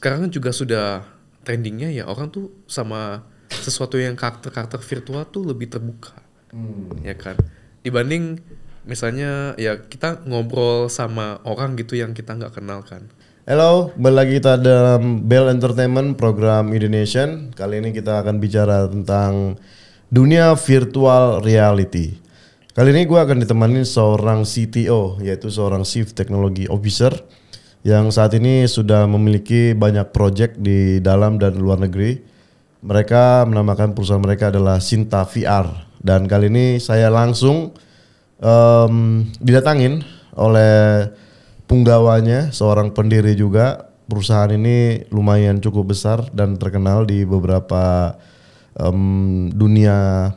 sekarang kan juga sudah trendingnya ya orang tuh sama sesuatu yang karakter-karakter virtual tuh lebih terbuka, ya kan? Dibanding misalnya ya kita ngobrol sama orang gitu yang kita nggak kenal kan. Halo, kembali lagi kita dalam Bell Entertainment program Indonesian. Kali ini kita akan bicara tentang dunia virtual reality. Kali ini gue akan ditemani seorang CTO, yaitu seorang Chief Technology Officer yang saat ini sudah memiliki banyak project di dalam dan luar negeri. Mereka menamakan perusahaan mereka adalah Sinta VR. Dan kali ini saya langsung didatangin oleh punggawanya, seorang pendiri juga. Perusahaan ini lumayan cukup besar dan terkenal di beberapa dunia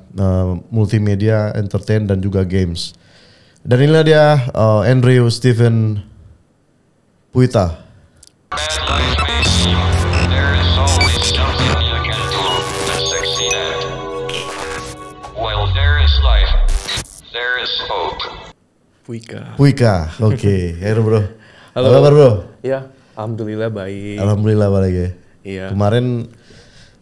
multimedia, entertain dan juga games. Dan inilah dia Andrew Stephen Puita. Puika, oke. Halo bro. Halo. Apa kabar bro? Iya, alhamdulillah baik. Alhamdulillah baik ya. Iya. Kemarin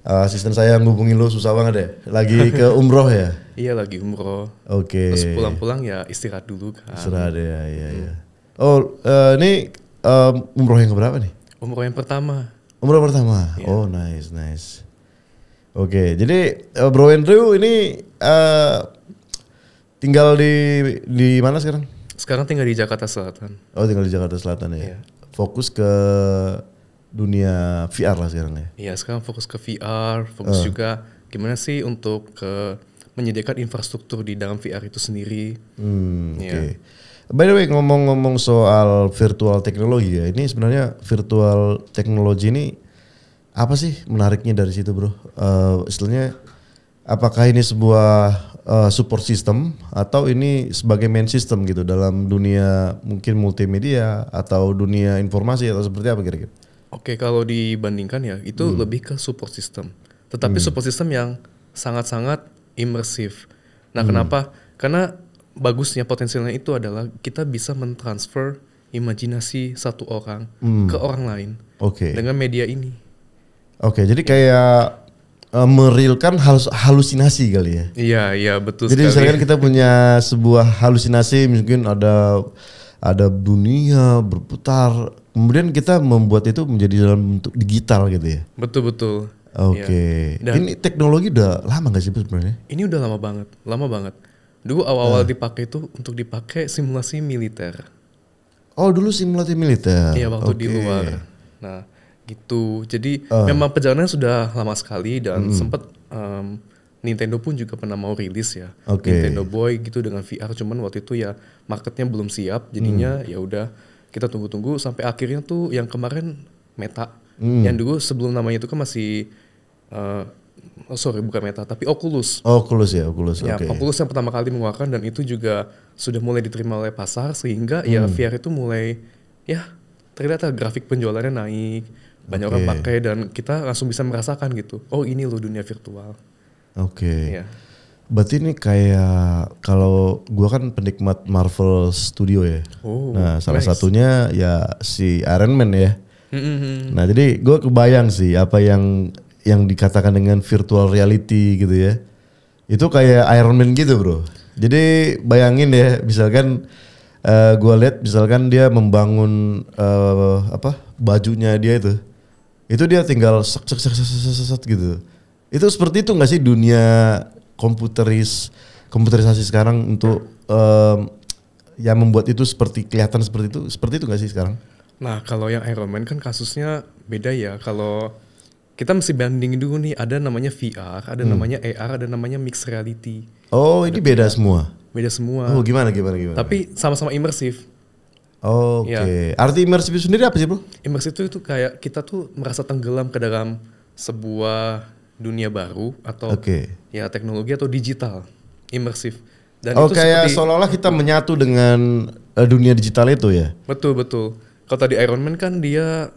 asisten saya ngubungin lo susah banget ya. Lagi ke umroh ya? Iya lagi umroh. Oke. Terus pulang-pulang ya istirahat dulu kan. Istirahat ya, iya. Oh, ini umroh yang keberapa nih? Umroh yang pertama. Umroh pertama. Iya. Oh, nice. Oke, jadi Bro Andrew ini tinggal di mana sekarang? Sekarang tinggal di Jakarta Selatan. Oh, tinggal di Jakarta Selatan ya. Iya. Fokus ke dunia VR lah sekarang ya. Iya, sekarang fokus ke VR, fokus juga gimana sih untuk menyediakan infrastruktur di dalam VR itu sendiri. Oke. Iya. By the way, ngomong-ngomong soal virtual teknologi ya, ini sebenarnya virtual teknologi ini apa sih menariknya dari situ bro? Istilahnya apakah ini sebuah support system atau ini sebagai main system gitu dalam dunia mungkin multimedia atau dunia informasi atau seperti apa kira-kira? Oke, kalau dibandingkan ya itu lebih ke support system. Tetapi support system yang sangat-sangat imersif. Nah, kenapa? Karena bagusnya potensialnya itu adalah kita bisa mentransfer imajinasi satu orang ke orang lain dengan media ini. Oke, jadi kayak merealkan halusinasi kali ya. Iya betul jadi sekali. misalkan kita punya sebuah halusinasi, mungkin ada dunia berputar, kemudian kita membuat itu menjadi dalam bentuk digital gitu ya. Betul. Oke. Ya. Dan ini teknologi udah lama gak sih sebenarnya? ini udah lama banget. Dulu awal-awal dipakai itu untuk dipakai simulasi militer. Oh, dulu simulasi militer. Iya, waktu di luar. Nah, gitu. Jadi memang perjalanannya sudah lama sekali dan sempat Nintendo pun juga pernah mau rilis ya. Nintendo Boy gitu dengan VR, cuman waktu itu ya marketnya belum siap. Jadinya ya udah kita tunggu-tunggu sampai akhirnya tuh yang kemarin Meta. Yang dulu sebelum namanya itu kan masih bukan Meta, tapi Oculus. Oculus. Ya, Oke. Oculus yang pertama kali mengeluarkan dan itu juga sudah mulai diterima oleh pasar sehingga ya VR itu mulai ya terlihat grafik penjualannya naik, banyak orang pakai dan kita langsung bisa merasakan gitu. Oh, ini loh dunia virtual. Oke. Ya. Berarti ini kayak kalau gua kan penikmat Marvel Studio ya. Oh, nah, salah nice. satunya ya si Iron Man ya. Nah, jadi gua kebayang sih apa yang dikatakan dengan virtual reality gitu ya. Itu kayak Iron Man gitu bro. Jadi bayangin ya, misalkan gue lihat misalkan dia membangun bajunya dia itu dia tinggal set gitu. Itu seperti itu nggak sih dunia komputerisasi sekarang untuk yang membuat itu seperti kelihatan seperti itu nggak sih sekarang? Nah, kalau yang Iron Man kan kasusnya beda ya. Kalau kita mesti bandingin dulu nih, ada namanya VR, ada namanya AR, ada namanya mixed reality. Oh, ini beda semua. Beda semua. Oh, gimana? Tapi sama-sama imersif. Oke. Ya. Arti imersif itu sendiri apa sih, Bro? Imersif itu kayak kita tuh merasa tenggelam ke dalam sebuah dunia baru atau ya teknologi atau digital. Imersif. Dan itu kayak seperti, seolah-olah kita menyatu dengan dunia digital itu ya. Betul. Kalau tadi Iron Man kan dia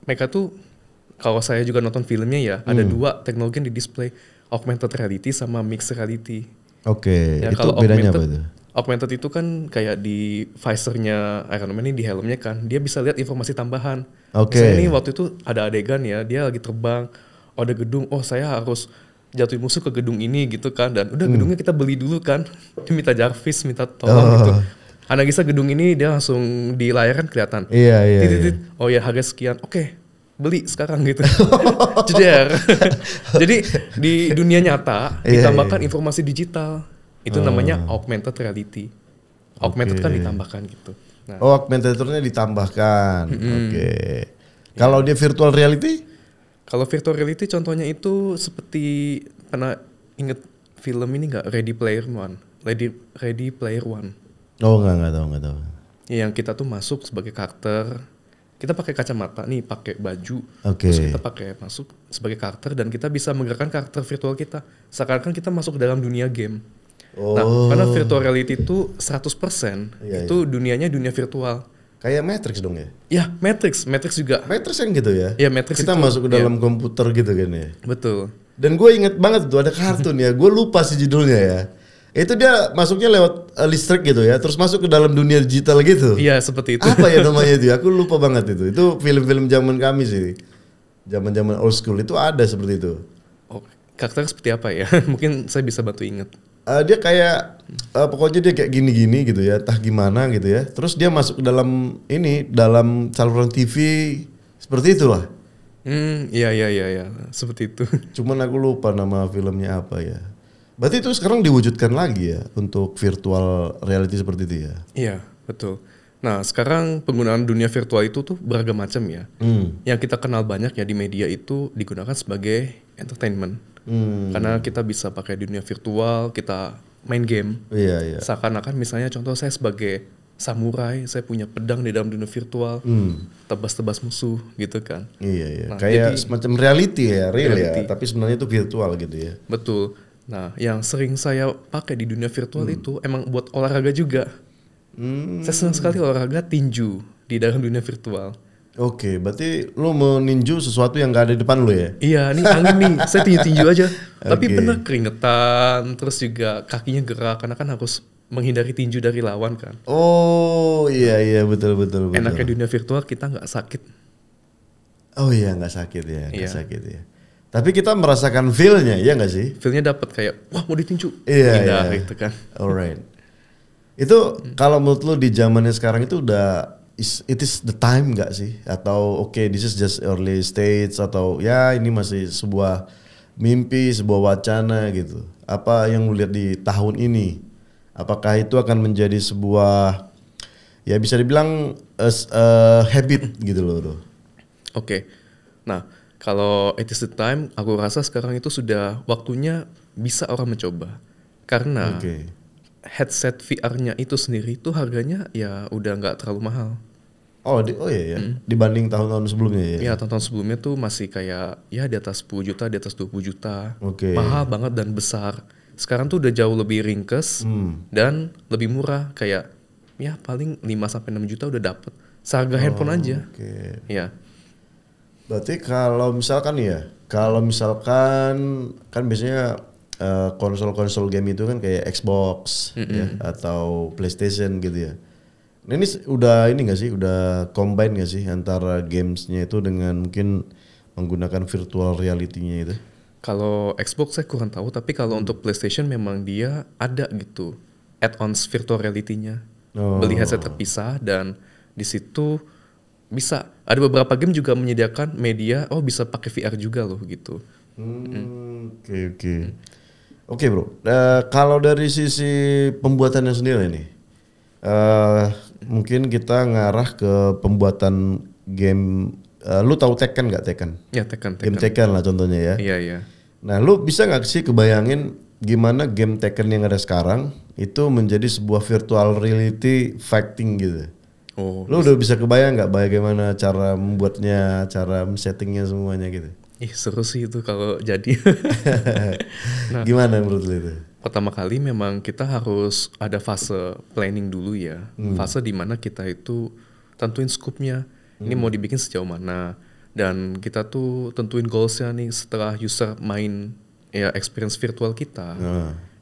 mereka tuh, kalau saya juga nonton filmnya ya, ada dua teknologi yang di display, augmented reality sama mixed reality. Oke, Ya, itu kalau bedanya apa itu? augmented itu kan kayak di visornya Iron Man ini, di helmnya kan, dia bisa lihat informasi tambahan. Misalnya ini waktu itu ada adegan ya, dia lagi terbang, ada gedung, saya harus jatuhin musuh ke gedung ini gitu kan, dan udah gedungnya kita beli dulu kan, dia minta Jarvis, minta tolong gitu. Analisa gedung ini dia langsung di layar kan kelihatan. Iya. Oh ya harga sekian, oke, beli sekarang gitu. Jadi di dunia nyata ditambahkan informasi digital. Itu namanya augmented reality. Augmented kan ditambahkan gitu. Nah. Augmented-nya ditambahkan. Oke. Kalau dia virtual reality? Kalau virtual reality contohnya itu seperti, pernah inget film ini nggak, Ready Player One? Ready Player One. Oh nggak tahu. Yang kita tuh masuk sebagai karakter, kita pakai kacamata nih, pakai baju, terus kita pakai masuk sebagai karakter dan kita bisa menggerakkan karakter virtual kita. Seakan-akan kita masuk ke dalam dunia game. Nah, karena virtual reality itu 100% itu dunianya dunia virtual. Kayak Matrix dong ya? Ya, Matrix juga. Matrix yang gitu ya? Ya, Matrix kita itu, masuk ke dalam komputer gitu kan ya? Betul. Dan gue inget banget tuh ada kartun ya, gue lupa sih judulnya ya. Itu dia masuknya lewat listrik gitu ya, terus masuk ke dalam dunia digital gitu. Iya, seperti itu. Apa ya namanya itu? Aku lupa banget itu. Itu film-film zaman kami sih. Zaman-zaman old school itu ada seperti itu. Oh, karakternya seperti apa ya? Mungkin saya bisa bantu inget. Dia kayak pokoknya dia kayak gini-gini gitu ya, entah gimana gitu ya. Terus dia masuk ke dalam dalam saluran TV seperti itulah. Iya, seperti itu. Cuman aku lupa nama filmnya apa ya. Berarti itu sekarang diwujudkan lagi ya untuk virtual reality seperti itu ya? Iya, betul. Nah, sekarang penggunaan dunia virtual itu tuh beragam macam ya. Yang kita kenal banyak ya di media itu digunakan sebagai entertainment. Karena kita bisa pakai dunia virtual, kita main game. Iya. Seakan-akan misalnya contoh saya sebagai samurai, saya punya pedang di dalam dunia virtual, tebas-tebas musuh gitu kan. Iya. Nah, kayak semacam reality ya, reality. Ya, tapi sebenarnya itu virtual gitu ya. Betul. Nah, yang sering saya pakai di dunia virtual itu emang buat olahraga juga. Saya senang sekali olahraga tinju di dalam dunia virtual. Oke, berarti lu mau ninju sesuatu yang gak ada di depan lu ya? Iya, ini angin nih, saya tinju-tinju aja. Tapi benar keringetan, terus juga kakinya gerak, karena kan harus menghindari tinju dari lawan kan. Oh iya betul. Enaknya dunia virtual kita nggak sakit. Oh iya nggak sakit ya, nggak sakit ya. Tapi kita merasakan feel-nya, ya nggak sih? Feel-nya dapat kayak, wah mau ditinju. Iya. Gitu kan. Alright. Itu kalau menurut lu di zamannya sekarang itu udah it is the time nggak sih? Atau this is just early stage, atau ya ini masih sebuah mimpi, sebuah wacana gitu. Apa yang lu lihat di tahun ini? Apakah itu akan menjadi sebuah, ya bisa dibilang habit gitu loh. Oke. Nah, kalau it is the time, aku rasa sekarang itu sudah waktunya bisa orang mencoba. Karena headset VR-nya itu sendiri itu harganya ya udah nggak terlalu mahal. Iya. Dibanding tahun-tahun sebelumnya ya? Iya, tahun-tahun sebelumnya tuh masih kayak ya di atas 10 juta, di atas 20 juta. Okay. Mahal banget dan besar. Sekarang tuh udah jauh lebih ringkes dan lebih murah. Kayak ya paling 5-6 juta udah dapet. Seharga handphone aja. Ya. Berarti kalau misalkan kan biasanya konsol-konsol game itu kan kayak Xbox ya, atau PlayStation gitu ya. Nah, ini udah udah combine nggak sih antara gamesnya itu dengan mungkin menggunakan virtual reality-nya itu? Kalau Xbox saya kurang tahu, tapi kalau untuk PlayStation memang dia ada gitu add-ons virtual reality-nya. Beli headset terpisah dan di situ bisa ada beberapa game juga menyediakan media bisa pakai VR juga loh gitu. Oke bro, kalau dari sisi pembuatannya sendiri nih, mungkin kita ngarah ke pembuatan game. Lu tahu Tekken nggak Tekken? Ya Tekken. Game Tekken lah contohnya ya. Iya. Nah lu bisa nggak sih kebayangin gimana game Tekken yang ada sekarang itu menjadi sebuah virtual reality fighting gitu? Lu udah bisa kebayang nggak bagaimana cara membuatnya, cara settingnya semuanya gitu? Seru sih itu kalau jadi. Nah, gimana menurut lu itu? Pertama kali memang kita harus ada fase planning dulu ya. Fase dimana kita itu tentuin scope-nya. Ini mau dibikin sejauh mana. Dan kita tuh tentuin goals-nya nih setelah user main ya experience virtual kita.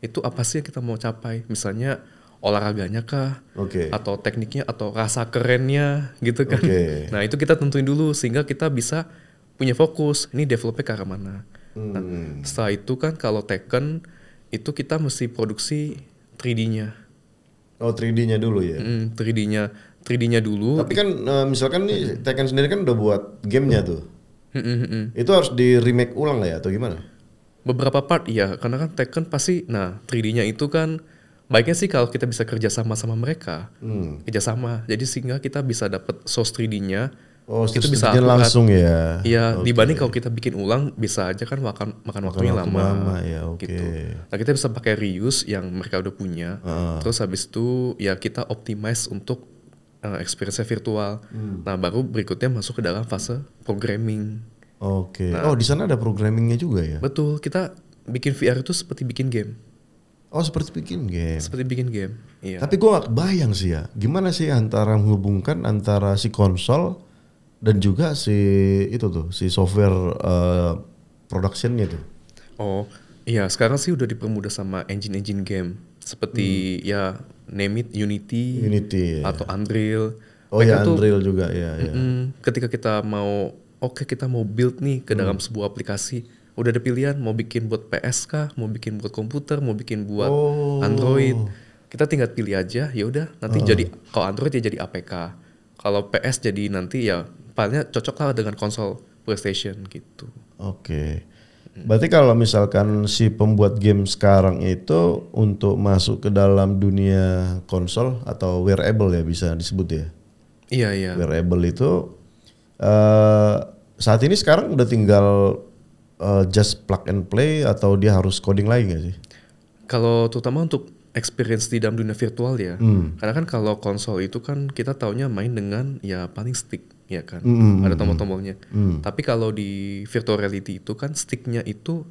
Itu apa sih yang kita mau capai. Misalnya olahraganya kah, Oke. atau tekniknya, atau rasa kerennya gitu kan. Oke. Nah itu kita tentuin dulu sehingga kita bisa punya fokus. Ini developnya ke arah mana. Nah setelah itu kan kalau Tekken itu kita mesti produksi 3D-nya. Oh 3D-nya dulu ya. 3D-nya dulu. Tapi kan misalkan nih Tekken sendiri kan udah buat gamenya tuh. Itu harus di remake ulang ya atau gimana? Beberapa part iya, karena kan Tekken pasti, nah 3D-nya itu kan baiknya sih kalau kita bisa kerjasama sama mereka, kerjasama. Jadi sehingga kita bisa dapat source 3D-nya, Oh, kita terus bisa bikin langsung ya. Iya, dibanding kalau kita bikin ulang bisa aja kan makan waktunya waktu lama, ya, oke. gitu. Nah kita bisa pakai reuse yang mereka udah punya, terus habis itu ya kita optimize untuk experience virtual. Nah baru berikutnya masuk ke dalam fase programming. Oke. Oh di sana ada programmingnya juga ya? Betul, kita bikin VR itu seperti bikin game. Oh seperti bikin game. Seperti bikin game, iya. Tapi gue gak kebayang sih ya, gimana sih antara menghubungkan antara si konsol dan juga si itu tuh, si software productionnya tuh. Oh iya, sekarang sih udah dipermudah sama engine game seperti ya name it Unity ya. atau Unreal. Oh ya Unreal juga ya. Ketika kita mau kita mau build nih ke dalam sebuah aplikasi, udah ada pilihan mau bikin buat PS kah, mau bikin buat komputer, mau bikin buat Android. Kita tinggal pilih aja, ya udah nanti jadi kalau Android ya jadi APK. Kalau PS jadi nanti ya filenya cocok lah dengan konsol PlayStation gitu. Oke. Berarti kalau misalkan si pembuat game sekarang itu untuk masuk ke dalam dunia konsol atau wearable ya bisa disebut ya? Iya. Wearable itu saat ini sekarang udah tinggal just plug and play atau dia harus coding lagi nggak sih? Kalau terutama untuk experience di dalam dunia virtual ya, karena kan kalau konsol itu kan kita taunya main dengan ya paling stick ya kan, ada tombol-tombolnya. Tapi kalau di virtual reality itu kan sticknya itu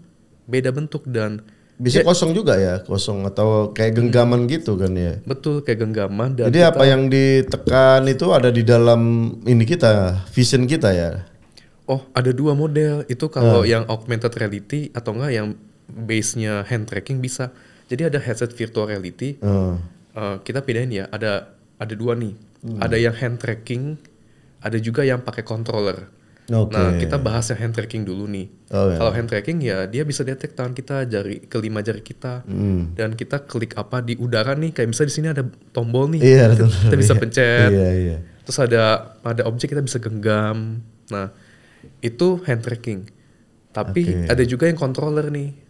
beda bentuk dan bisa kosong juga ya, kosong atau kayak genggaman gitu kan ya? Betul, kayak genggaman. Dan jadi apa yang ditekan itu ada di dalam ini kita, vision kita ya? Oh, ada dua model. Itu kalau yang augmented reality atau enggak yang base-nya hand tracking bisa. Jadi ada headset virtual reality. Kita bedain ya, ada dua nih. Ada yang hand tracking, ada juga yang pakai controller. Nah, kita bahas yang hand tracking dulu nih. Kalau hand tracking ya dia bisa detect tangan kita, kelima jari kita, dan kita klik apa di udara nih. Kayak misalnya di sini ada tombol nih, kita bisa pencet. Terus ada objek kita bisa genggam. Nah, itu hand tracking. Tapi ada juga yang controller nih.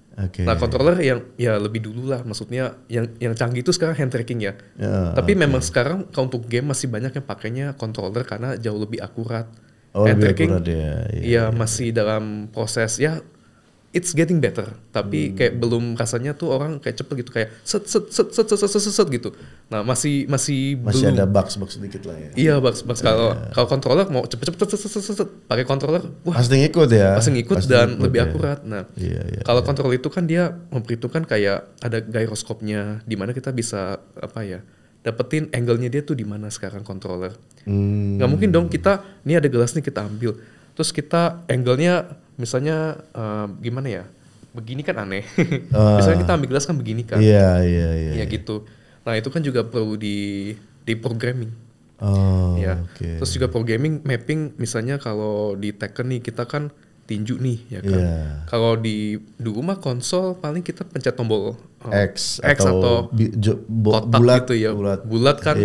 Nah, controller yang ya lebih dulu lah, maksudnya yang canggih itu sekarang hand tracking ya. Tapi memang sekarang kalau untuk game masih banyak yang pakainya controller karena jauh lebih akurat. Hand tracking ya masih dalam proses ya, it's getting better, tapi kayak belum rasanya tuh orang kayak cepet gitu, kayak set gitu. Nah masih belum ada bugs sedikit lah ya. Iya bugs kalau controller mau cepet pakai controller, wah pasti ngikut ya. Pasti ngikut dan lebih akurat. Nah kalau controller itu kan dia memperhitungkan kayak ada gyroscope-nya, di mana kita bisa dapetin angle-nya dia tuh di mana sekarang controller. Nggak mungkin dong kita, ini ada gelas nih kita ambil, terus kita angle-nya misalnya gimana ya, begini kan aneh. Misalnya kita ambil gelas kan begini kan. Iya gitu. Nah itu kan juga perlu di programming. Terus juga programming mapping, misalnya kalau di Tekken nih kita kan tinju nih ya kan. Kalau di rumah konsol paling kita pencet tombol X atau kotak bulat, gitu ya. Bulat kan.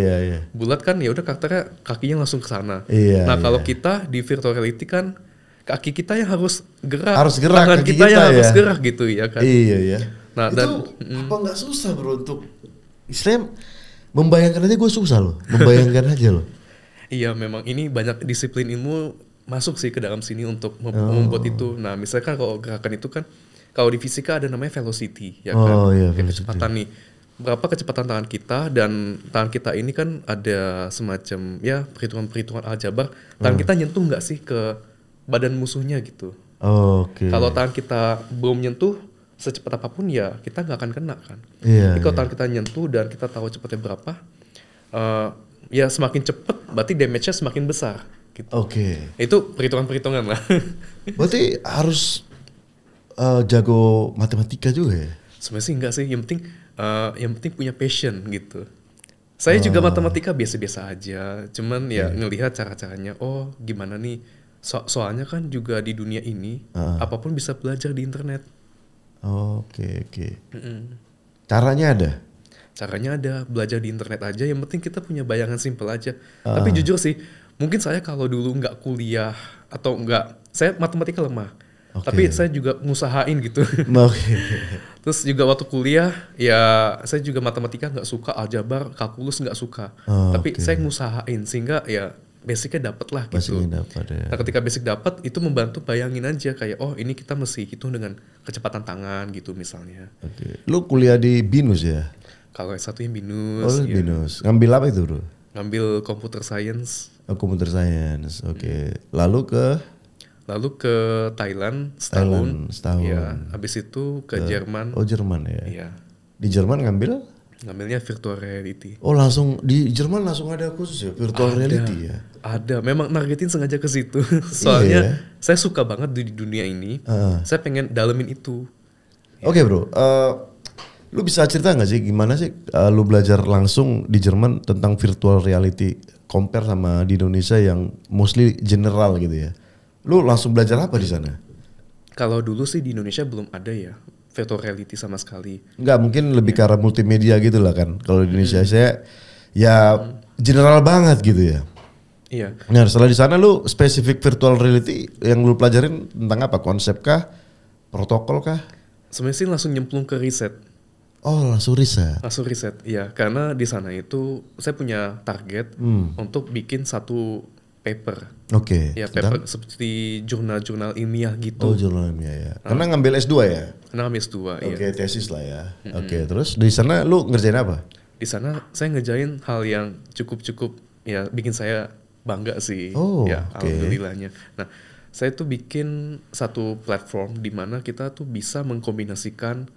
Bulat kan ya udah karakternya kakinya langsung ke sana. Nah, kalau kita di virtual reality kan kaki kita yang harus gerak. Tangan kita yang harus gerak gitu ya kan. Iya. Nah, itu apa nggak susah bro untuk Islam membayangkan aja gue susah loh. Membayangkan aja loh. Iya, memang ini banyak disiplin ilmu masuk sih ke dalam sini untuk membuat itu. Nah, misalkan kalau gerakan itu kan, kalau di fisika ada namanya velocity, ya kan? Kecepatan nih. Berapa kecepatan tangan kita, dan tangan kita ini kan ada semacam ya perhitungan aljabar. Tangan kita nyentuh nggak sih ke badan musuhnya gitu. Kalau tangan kita belum nyentuh secepat apapun ya kita nggak akan kena kan. Tapi kalau tangan kita nyentuh dan kita tahu cepatnya berapa, ya semakin cepat berarti damage-nya semakin besar. Gitu. Itu perhitungan lah. Berarti harus jago matematika juga ya? Sebenarnya sih enggak sih, yang penting punya passion gitu. Saya juga matematika biasa-biasa aja, cuman ya ngelihat cara-caranya. Oh, gimana nih? Soalnya kan juga di dunia ini apapun bisa belajar di internet. Oke. Caranya ada? Caranya ada, belajar di internet aja. Yang penting kita punya bayangan simpel aja. Tapi jujur sih, mungkin saya kalau dulu nggak kuliah atau saya matematika lemah. Tapi saya juga ngusahain gitu. Terus juga waktu kuliah, ya saya juga matematika nggak suka, aljabar, kalkulus nggak suka. Tapi saya ngusahain sehingga ya basicnya dapet lah gitu. Ya. Nah ketika basic dapat itu membantu bayangin aja kayak oh ini kita mesti hitung dengan kecepatan tangan gitu misalnya. Lu kuliah di BINUS ya? Kalau S1 yang BINUS. BINUS. Ngambil apa itu bro? Ngambil computer science. Computer science, oke. Lalu ke Thailand setahun. Ya, setahun. habis itu ke Jerman. Oh Jerman ya? Iya. Di Jerman ngambilnya virtual reality. Oh langsung di Jerman langsung ada khusus ya virtual reality ya? Ada, memang nargetin sengaja ke situ. Soalnya saya suka banget di dunia ini. Saya pengen dalemin itu. Oke bro, lu bisa cerita nggak sih gimana sih lu belajar langsung di Jerman tentang virtual reality compare sama di Indonesia yang mostly general gitu ya? Lu langsung belajar apa di sana? Kalau dulu sih di Indonesia belum ada ya virtual reality sama sekali. Enggak, mungkin lebih ke arah multimedia gitu lah kan. Kalau di Indonesia saya ya general banget gitu ya. Iya. Nah setelah di sana lu spesifik virtual reality yang lu pelajarin tentang apa? Konsep kah? Protokol kah? Sebenarnya sih langsung nyemplung ke riset. Oh langsung riset? Langsung riset, iya. Karena di sana itu saya punya target untuk bikin satu paper. Oke. Ya paper seperti jurnal-jurnal ilmiah gitu. Oh jurnal ilmiah ya. Karena ngambil S2 ya? Karena ngambil S2 iya. Oke tesis lah ya. Oke terus di sana lu ngerjain apa? Di sana saya ngerjain hal yang cukup ya bikin saya bangga sih. Oh, ya alhamdulillahnya. Nah saya tuh bikin satu platform di mana kita tuh bisa mengkombinasikan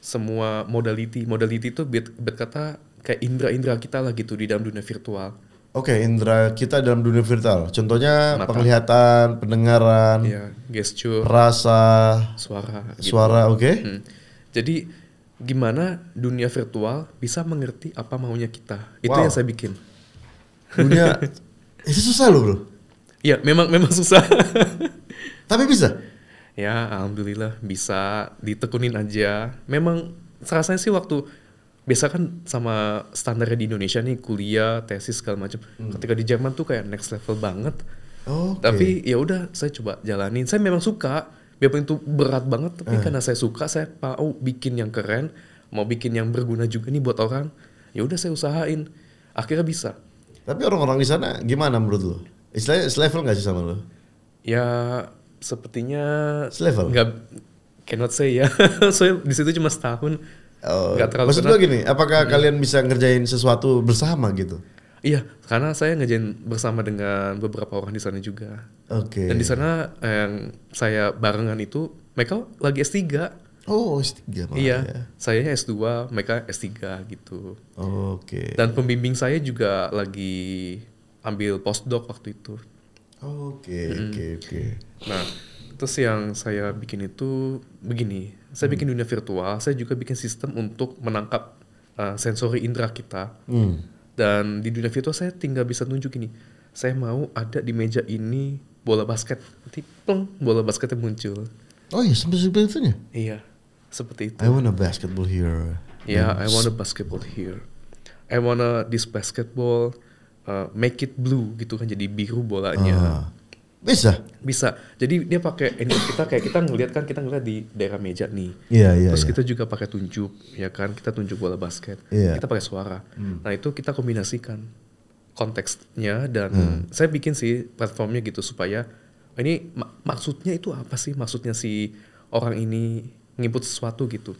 semua modality. Modality itu berkata kayak indera-indera kita lah gitu di dalam dunia virtual. Oke, indera kita dalam dunia virtual. Contohnya mata, penglihatan, pendengaran, gesture, rasa, suara, oke. Jadi gimana dunia virtual bisa mengerti apa maunya kita? Itu yang saya bikin. Dunia itu susah loh, bro. Iya, memang susah. Tapi bisa. Ya, alhamdulillah bisa, ditekunin aja. Memang rasanya sih waktu biasa kan sama standarnya di Indonesia nih kuliah, tesis segala macam. Ketika di Jerman tuh kayak next level banget. Tapi ya udah saya coba jalanin. Saya memang suka, biarpun itu berat banget tapi karena saya suka, saya mau bikin yang keren, mau bikin yang berguna juga nih buat orang. Ya udah saya usahain. Akhirnya bisa. Tapi orang-orang di sana gimana menurut lo? Istilahnya selevel gak sih sama lo? Ya sepertinya selevel. Nggak, cannot say ya. Soalnya di situ cuma setahun. Maksud gue gini, apakah kalian bisa ngerjain sesuatu bersama gitu? Iya, karena saya ngerjain bersama dengan beberapa orang di sana juga. Oke. Dan di sana yang saya barengan itu mereka lagi S3. Oh, S3 malah. Iya, saya S2, mereka S3 gitu. Oke. Dan pembimbing saya juga lagi ambil postdoc waktu itu. Oke. Nah, terus yang saya bikin itu begini. Saya bikin dunia virtual, saya juga bikin sistem untuk menangkap sensori indera kita. Dan di dunia virtual saya tinggal bisa tunjuk ini. Saya mau ada di meja ini bola basket. Nanti pleng, bola basketnya muncul. Oh iya, seperti itunya? Iya, seperti itu. I want a basketball here. Yeah, I want a basketball here. I want this basketball make it blue gitu kan, jadi biru bolanya. Bisa. Jadi dia pakai ini kita ngeliat di daerah meja nih. Terus kita juga pakai tunjuk, ya kan? Kita tunjuk bola basket. Kita pakai suara. Nah, itu kita kombinasikan konteksnya dan saya bikin sih platformnya gitu supaya ini maksudnya itu apa sih? Maksudnya si orang ini nginput sesuatu gitu.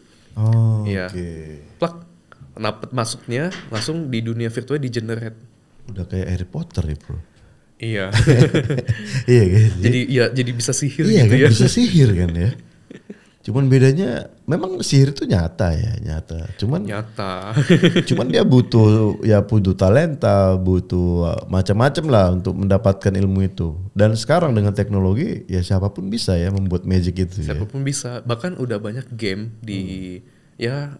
Plak. Nah, masuknya langsung di dunia virtual di generate. Udah kayak Harry Potter ya, bro. Iya. Iya kan? Jadi bisa sihir iya, gitu kan? ya. Bisa sihir kan ya. Cuman bedanya memang sihir itu nyata. Cuman dia butuh talenta, butuh macam-macam lah untuk mendapatkan ilmu itu. Dan sekarang dengan teknologi ya siapapun bisa ya membuat magic itu. Siapapun bisa. Bahkan udah banyak game di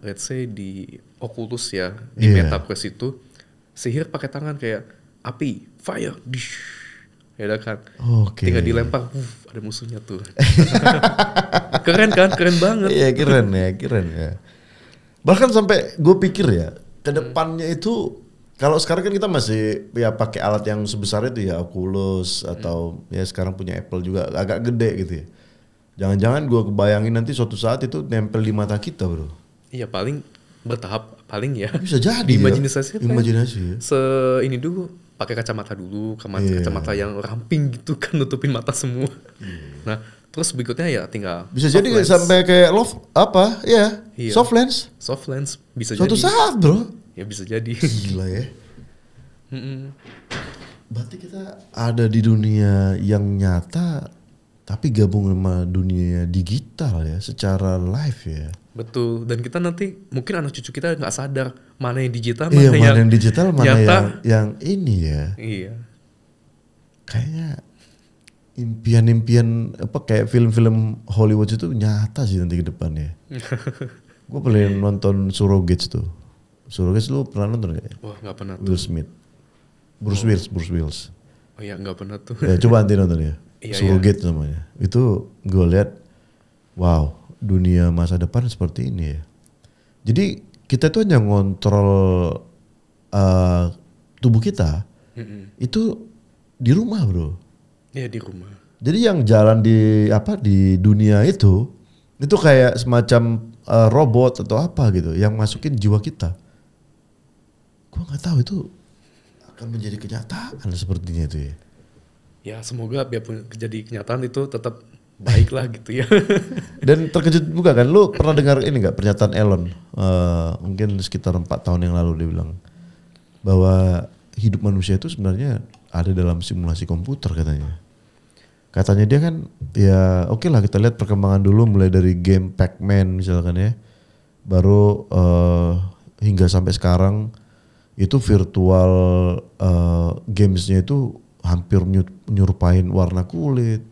let's say di Oculus ya, di Metaverse itu sihir pakai tangan kayak api, fire, dish, ya udah kan. Oke. Tinggal dilempar, ada musuhnya tuh. Keren kan, keren banget. Iya keren ya. Bahkan sampai gue pikir ya, kedepannya itu kalau sekarang kan kita masih ya pakai alat yang sebesar itu ya Oculus atau ya sekarang punya Apple juga agak gede gitu ya. Jangan-jangan gue kebayangin nanti suatu saat itu nempel di mata kita bro. Iya paling bertahap paling ya. Bisa jadi Imajinasi ya. Imajinasi ya. Ini dulu pakai kacamata dulu, kacamata yang ramping gitu kan nutupin mata semua. Nah terus berikutnya ya tinggal bisa jadi lens. Sampai kayak soft lens. Soft lens bisa suatu jadi. Suatu saat bro. Ya bisa jadi. Gila ya. Berarti kita ada di dunia yang nyata tapi gabung sama dunia digital ya, secara live ya. Betul, dan kita nanti mungkin anak cucu kita nggak sadar mana yang digital, mana yang digital, mana nyata. yang ini ya. Iya. Kayaknya impian-impian apa kayak film-film Hollywood itu nyata sih nanti ke depannya. Gue pernah nonton Surrogates tuh. Surrogates lu pernah nonton gak? Wah nggak pernah tuh. Will Smith. Bruce Willis. Oh iya nggak pernah tuh. Ya, coba nanti nonton ya. Iya, Surrogates namanya. Itu gue lihat, wow, dunia masa depan seperti ini ya. Jadi kita tuh hanya ngontrol tubuh kita, itu di rumah bro. Iya di rumah. Jadi yang jalan di dunia itu kayak semacam robot atau apa gitu, yang masukin jiwa kita. Gue nggak tahu itu akan menjadi kenyataan sepertinya itu ya. Ya semoga biarpun jadi kenyataan itu tetap baik lah gitu ya. Dan terkejut juga kan, lu pernah dengar ini nggak pernyataan Elon? Mungkin sekitar 4 tahun yang lalu dia bilang bahwa hidup manusia itu sebenarnya ada dalam simulasi komputer katanya. Katanya dia kan ya oke lah kita lihat perkembangan dulu mulai dari game Pac-Man misalkan ya. Baru hingga sampai sekarang itu virtual gamesnya itu hampir menyerupain warna kulit.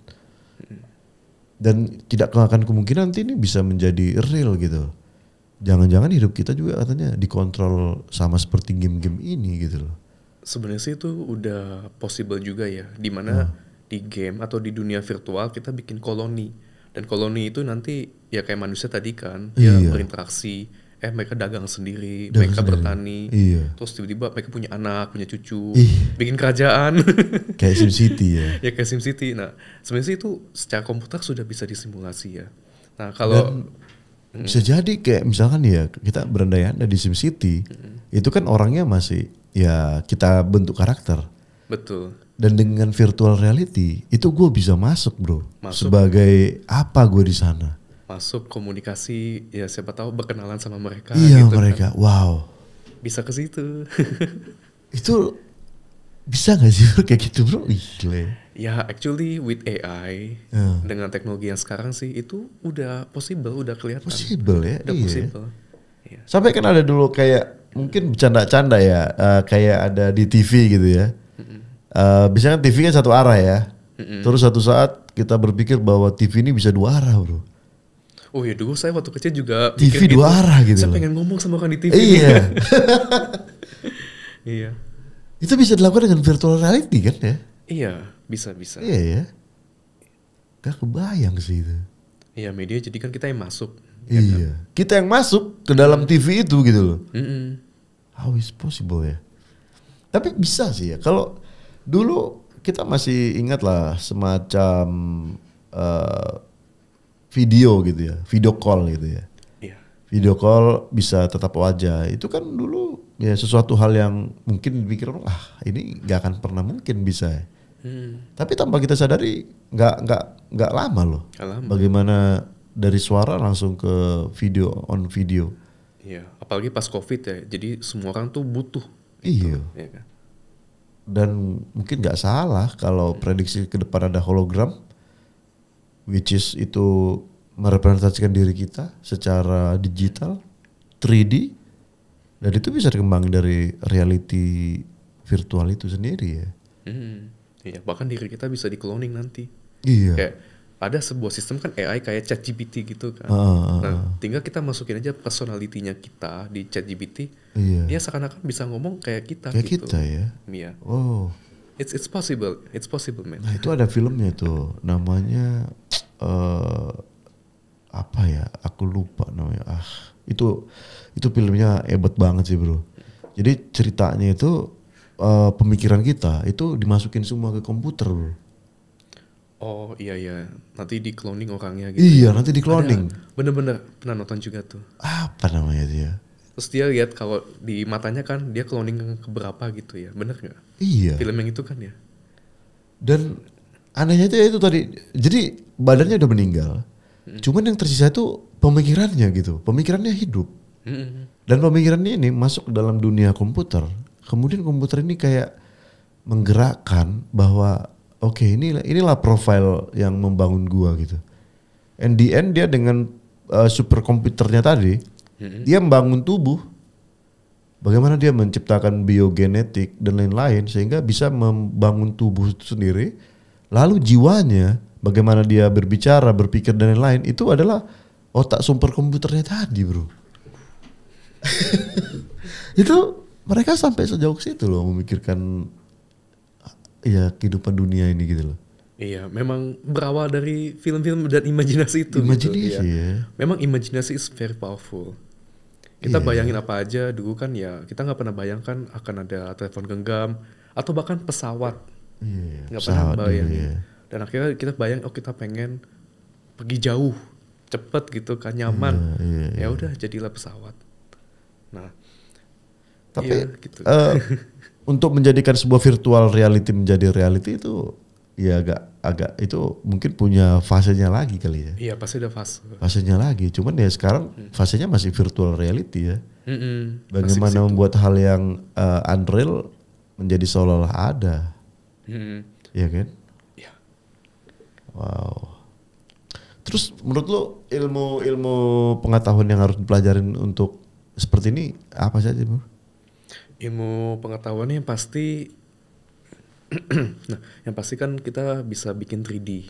Dan tidak akan kemungkinan nanti ini bisa menjadi real gitu. Jangan-jangan hidup kita juga katanya dikontrol sama seperti game-game ini gitu loh. Sebenarnya sih itu udah possible juga ya. Dimana di game atau di dunia virtual kita bikin koloni. Dan koloni itu nanti ya kayak manusia tadi kan. Ya berinteraksi. Mereka dagang sendiri, mereka bertani, terus tiba-tiba mereka punya anak, punya cucu, bikin kerajaan. Kayak SimCity ya. Ya kayak SimCity. Nah sebenarnya itu secara komputer sudah bisa disimulasi ya. Nah kalau bisa jadi kayak misalkan ya kita berandai-andai di SimCity, itu kan orangnya masih ya kita bentuk karakter. Betul. Dan dengan virtual reality itu gue bisa masuk bro, sebagai apa gue di sana. Masuk komunikasi ya siapa tahu berkenalan sama mereka. Iya gitu mereka, kan. Wow. Bisa ke situ. Itu bisa nggak sih kayak gitu bro? Gila. Ya actually with AI dengan teknologi yang sekarang sih itu udah possible, udah kelihatan. Possible ya. Udah possible. Iya. Sampai kan ada dulu kayak mungkin bercanda-canda ya, kayak ada di TV gitu ya. Biasanya kan TV kan satu arah ya. Terus satu saat kita berpikir bahwa TV ini bisa 2 arah bro. Oh ya dulu saya waktu kecil juga TV 2 arah gitu. Saya pengen ngomong sama orang di TV. Iya. Iya. Itu bisa dilakukan dengan virtual reality kan ya? Iya, bisa. Iya ya. Gak kebayang sih itu. Iya, media jadi kan kita yang masuk. Iya. Kan? Kita yang masuk ke dalam TV itu gitu loh. How is possible ya? Tapi bisa sih ya. Kalau dulu kita masih ingat lah semacam video gitu ya, video call gitu ya. Iya. Video call bisa tatap wajah. Itu kan dulu ya sesuatu hal yang mungkin dipikir orang ini nggak akan pernah mungkin bisa. Tapi tanpa kita sadari nggak lama loh. Bagaimana dari suara langsung ke video on video. Iya, apalagi pas COVID ya. Jadi semua orang tuh butuh. Iya. Gitu, ya kan? Dan mungkin nggak salah kalau prediksi ke depan ada hologram. Which is itu merepresentasikan diri kita secara digital, 3D, dan itu bisa dikembangin dari reality virtual itu sendiri ya. Iya, bahkan diri kita bisa di cloning nanti. Iya. Kayak ada sebuah sistem kan AI kayak ChatGPT gitu kan. Nah, tinggal kita masukin aja personality-nya kita di ChatGPT. Iya. Dia seakan-akan bisa ngomong kayak kita Kayak gitu. kita ya. Iya. Oh. It's possible. It's possible, man. Nah, itu ada filmnya tuh. Namanya apa ya? Aku lupa namanya. Itu filmnya hebat banget sih, Bro. Jadi ceritanya itu pemikiran kita itu dimasukin semua ke komputer, Bro. Oh iya, nanti di cloning orangnya gitu. Iya, nanti di cloning. Bener-bener pernah nonton juga tuh. Apa namanya dia? Terus dia lihat kalau di matanya kan dia cloning ke berapa gitu ya, bener nggak? Iya. Film yang itu kan ya. Dan anehnya itu tadi, jadi badannya udah meninggal. Cuman yang tersisa itu pemikirannya gitu, pemikirannya hidup. Dan pemikirannya ini masuk ke dalam dunia komputer. Kemudian komputer ini kayak menggerakkan bahwa oke, inilah profil yang membangun gua gitu. And the end dia dengan superkomputernya tadi, dia membangun tubuh. Bagaimana dia menciptakan biogenetik dan lain-lain sehingga bisa membangun tubuh itu sendiri. Lalu jiwanya, bagaimana dia berbicara, berpikir dan lain-lain itu adalah otak superkomputernya tadi, Bro. Itu mereka sampai sejauh situ loh memikirkan ya kehidupan dunia ini gitu loh. Iya, memang berawal dari film-film dan imajinasi itu. Imajinasi gitu, ya. Memang imajinasi is very powerful. Kita bayangin apa aja dulu kan ya, kita nggak pernah bayangkan akan ada telepon genggam atau bahkan pesawat. Nggak pernah bayangin. Dan akhirnya kita bayang, kita pengen pergi jauh, cepet gitu kan, nyaman. Ya udah jadilah pesawat. Nah, tapi gitu. Untuk menjadikan sebuah virtual reality menjadi reality itu ya agak itu mungkin punya fasenya lagi kali ya. Iya pasti ada fase. Fasenya lagi, cuman ya sekarang fasenya masih virtual reality ya. Bagaimana masih membuat hal yang unreal menjadi seolah-olah ada. Iya kan? Iya. Wow. Terus menurut lo ilmu pengetahuan yang harus dipelajarin untuk seperti ini apa saja, Bro? Ilmu pengetahuannya yang pasti nah, yang pasti kan kita bisa bikin 3D.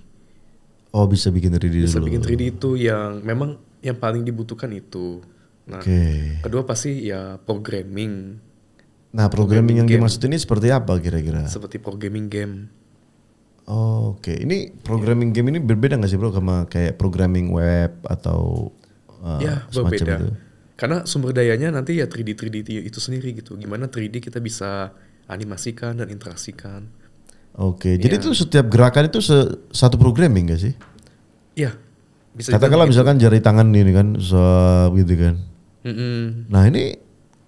Oh, bisa bikin 3D Bisa dulu. bikin 3D itu yang memang yang paling dibutuhkan itu. Nah, kedua pasti ya programming. Nah, programming yang dimaksud ini seperti apa kira-kira? Seperti programming game. Oh, oke. Ini programming game ini berbeda nggak sih, Bro, sama kayak programming web atau ya, semacam berbeda. itu? Karena sumber dayanya nanti ya 3D itu sendiri gitu. Gimana 3D kita bisa animasikan dan interaksikan. Oke, jadi itu setiap gerakan itu satu programming gak sih? Iya. Bisa katakanlah misalkan jari tangan ini kan, gitu kan. Nah ini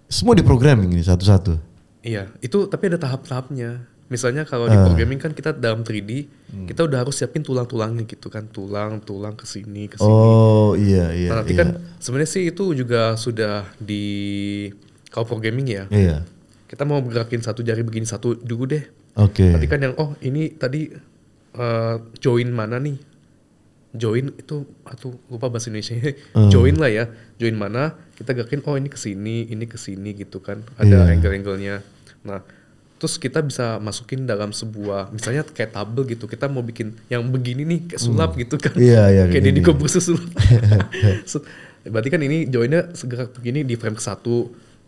semua di programming ini satu-satu. Iya, itu tapi ada tahap-tahapnya. Misalnya kalau di programming kan kita dalam 3D, kita udah harus siapin tulang-tulangnya gitu kan, tulang ke sini. Oh iya. Nah, nanti kan sebenarnya sih itu juga sudah di kalau programming ya. Iya. Kita mau gerakin satu jari begini satu dulu deh. Oke. Nanti kan yang ini tadi join mana nih? Join itu atau lupa bahasa Indonesia. Join lah ya. Join mana? Kita gerakin ini ke sini gitu kan. Ada angle-angle-nya. Nah, terus kita bisa masukin dalam sebuah misalnya kayak tabel gitu. Kita mau bikin yang begini nih kayak sulap gitu kan. Iya, kayak Deddy Corbuzier sulap. Berarti kan ini joinnya segera begini di frame ke-1.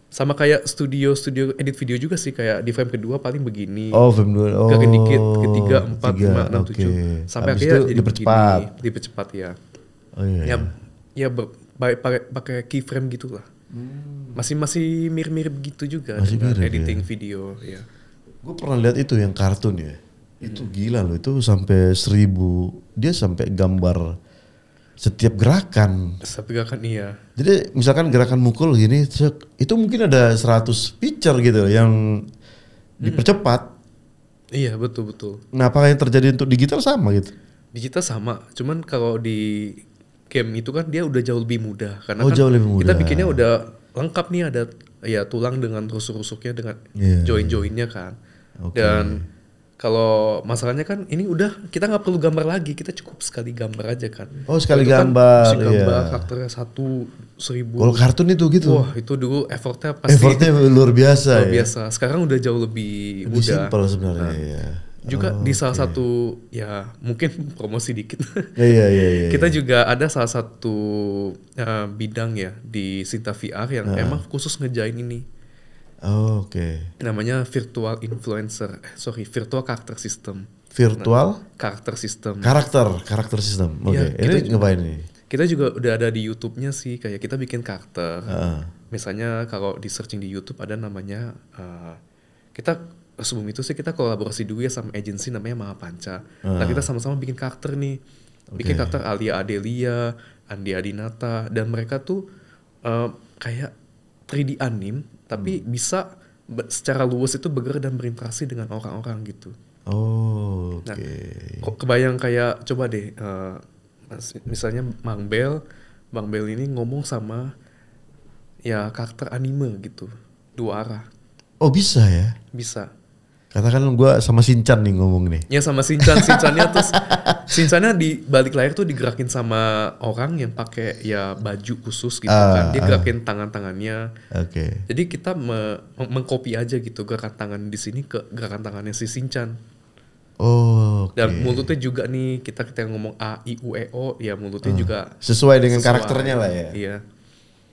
Sama kayak studio edit video juga sih, kayak di frame kedua paling begini. Oh, frame 2. Oh. Gerakin dikit, ketiga, 4, 5, 6, 7. Sampai habis akhirnya itu jadi dipercepat. Dipercepat ya. Oh iya. Ya pakai keyframe gitu lah. Masih mirip-mirip gitu juga dengan editing video ya. Gue pernah lihat itu yang kartun ya. Itu gila loh, itu sampai 1000. Dia sampai gambar setiap gerakan. Setiap gerakan iya. Jadi misalkan gerakan mukul gini, itu mungkin ada 100 picture gitu yang dipercepat. Iya betul. Nah, apa yang terjadi untuk digital sama gitu? Digital sama, cuman kalau di game itu kan dia udah jauh lebih mudah karena jauh lebih mudah. Kita bikinnya udah lengkap nih, ada ya tulang dengan rusuk-rusuknya dengan join-joinnya kan. Dan kalau masalahnya kan ini udah kita nggak perlu gambar lagi, kita cukup sekali gambar aja kan. Oh sekali gambar, kan, gambar karakternya 1.000. Kalau kartun itu gitu. Wah itu dulu effortnya pasti. Effortnya luar biasa. Luar biasa. Sekarang udah jauh lebih mudah. Simpel sebenarnya. Ya. Juga di salah satu ya mungkin promosi dikit. Iya. Kita juga ada salah satu bidang ya di Sinta VR yang emang khusus ngejain ini. Oke. Namanya virtual influencer, virtual character system. Virtual character system. Karakter system. Oke. Ya, Ini ngapain nih? Kita juga udah ada di YouTube-nya sih, kayak kita bikin karakter. Misalnya kalau di searching di YouTube ada namanya kita sebelum itu sih kita kolaborasi dulu ya sama agensi namanya Mahapanca. Nah kita sama-sama bikin karakter nih, bikin karakter Alia Adelia, Andi Adinata, dan mereka tuh kayak 3D anime, tapi bisa secara luas itu bergerak dan berinteraksi dengan orang-orang gitu. Oh, oke. Nah, kebayang kayak coba deh, misalnya Bang Bel ini ngomong sama ya karakter anime gitu, 2 arah. Oh bisa ya? Bisa. Katakan gue sama Shinchan nih ngomong nih. Ya sama Shinchannya di balik layar tuh digerakin sama orang yang pakai ya baju khusus gitu kan. Dia gerakin tangan-tangannya. Oke. Jadi kita mengcopy aja gitu gerakan tangan di sini ke gerakan tangannya si Shinchan. Oh. Okay. Dan mulutnya juga nih kita ngomong A I U E O ya mulutnya juga sesuai dengan karakternya lah ya. Iya.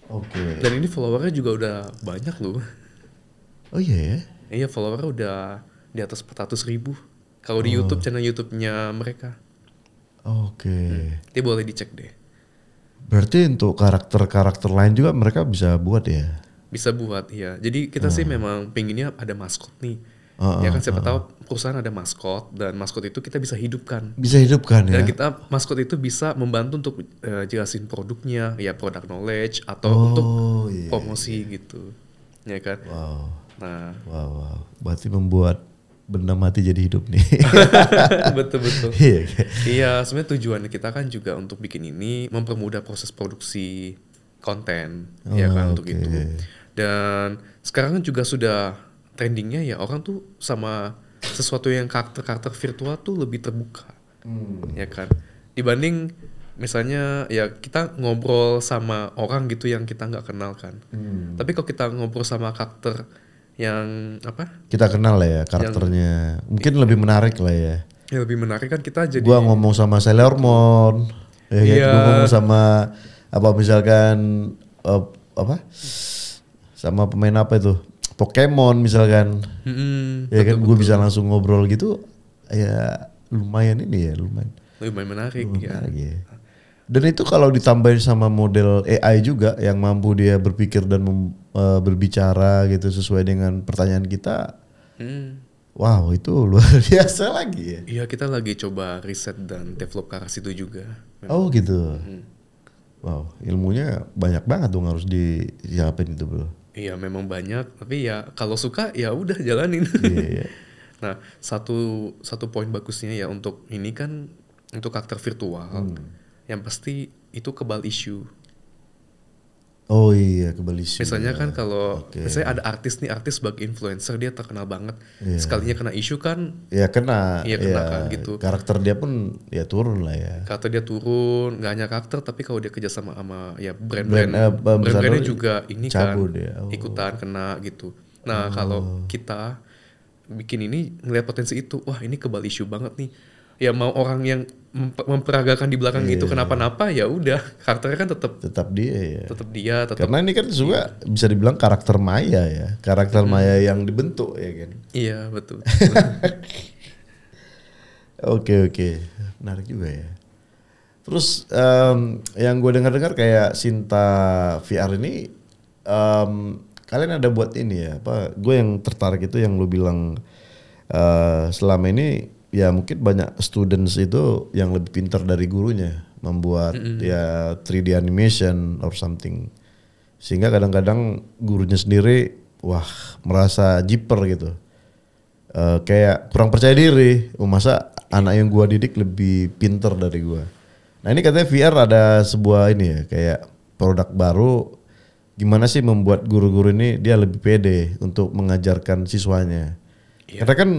Oke. Dan ini followernya juga udah banyak loh. Oh iya ya? Iya followernya udah di atas 400.000 kalau di YouTube, channel YouTube-nya mereka. Oke. Dia boleh dicek deh. Berarti untuk karakter-karakter lain juga mereka bisa buat ya? Bisa buat, iya. Jadi kita sih memang pengennya ada maskot nih. Ya kan siapa tahu perusahaan ada maskot dan maskot itu kita bisa hidupkan. Bisa hidupkan ya? Dan kita maskot itu bisa membantu untuk jelasin produknya, ya product knowledge atau untuk promosi gitu. Ya kan? Wow. Nah. Wow. Berarti membuat benda mati jadi hidup nih. Betul. Iya, sebenarnya tujuan kita kan juga untuk bikin ini mempermudah proses produksi konten, ya kan untuk itu. Dan sekarang kan juga sudah trendingnya ya orang tuh sama sesuatu yang karakter virtual tuh lebih terbuka, ya kan. Dibanding misalnya ya kita ngobrol sama orang gitu yang kita nggak kenal kan. Tapi kalau kita ngobrol sama karakter yang apa? Kita kenal lah ya karakternya. Mungkin lebih menarik lah ya. Ya lebih menarik kan kita jadi. Gua ngomong sama Sailor Moon, gua ngomong sama apa misalkan sama pemain apa itu Pokemon misalkan. Ya kan gue bisa langsung ngobrol gitu. Ya lumayan ini ya lumayan menarik ya. Dan itu kalau ditambahin sama model AI juga yang mampu dia berpikir dan berbicara gitu sesuai dengan pertanyaan kita. Wow, itu luar biasa lagi ya. Iya, kita lagi coba riset dan develop ke arah situ juga. Oh gitu. Wow, ilmunya banyak banget dong harus disiapin itu bro. Iya, memang banyak. Tapi ya kalau suka ya udah jalanin. Iya. Nah, satu poin bagusnya ya untuk ini kan untuk karakter virtual. Yang pasti itu kebal isu. Oh iya kebal isu. Misalnya kan kalau misalnya ada artis sebagai influencer dia terkenal banget. Sekalinya kena isu kan. Ya kena. Iya kena kan gitu. Karakter dia pun ya turun lah ya. Karakter dia turun, nggak hanya karakter tapi kalau dia kerjasama sama ya brand-brandnya juga ini kan ikutan kena gitu. Nah kalau kita bikin ini ngeliat potensi itu, wah ini kebal isu banget nih. Ya mau orang yang memperagakan di belakang itu kenapa-napa ya udah karakternya kan tetap dia ya. Karena ini kan juga bisa dibilang karakter maya ya, karakter maya yang dibentuk ya kan. Iya betul. Oke. Menarik juga ya. Terus yang gue dengar kayak Sinta VR ini kalian ada buat ini ya apa? Gue yang tertarik itu yang lu bilang selama ini ya mungkin banyak students itu yang lebih pintar dari gurunya membuat ya 3D animation or something. Sehingga kadang-kadang gurunya sendiri wah merasa jiper gitu. Kayak kurang percaya diri. Masa anak yang gua didik lebih pintar dari gua. Nah ini katanya VR ada sebuah ini ya kayak produk baru. Gimana sih membuat guru-guru ini dia lebih pede untuk mengajarkan siswanya. Karena kan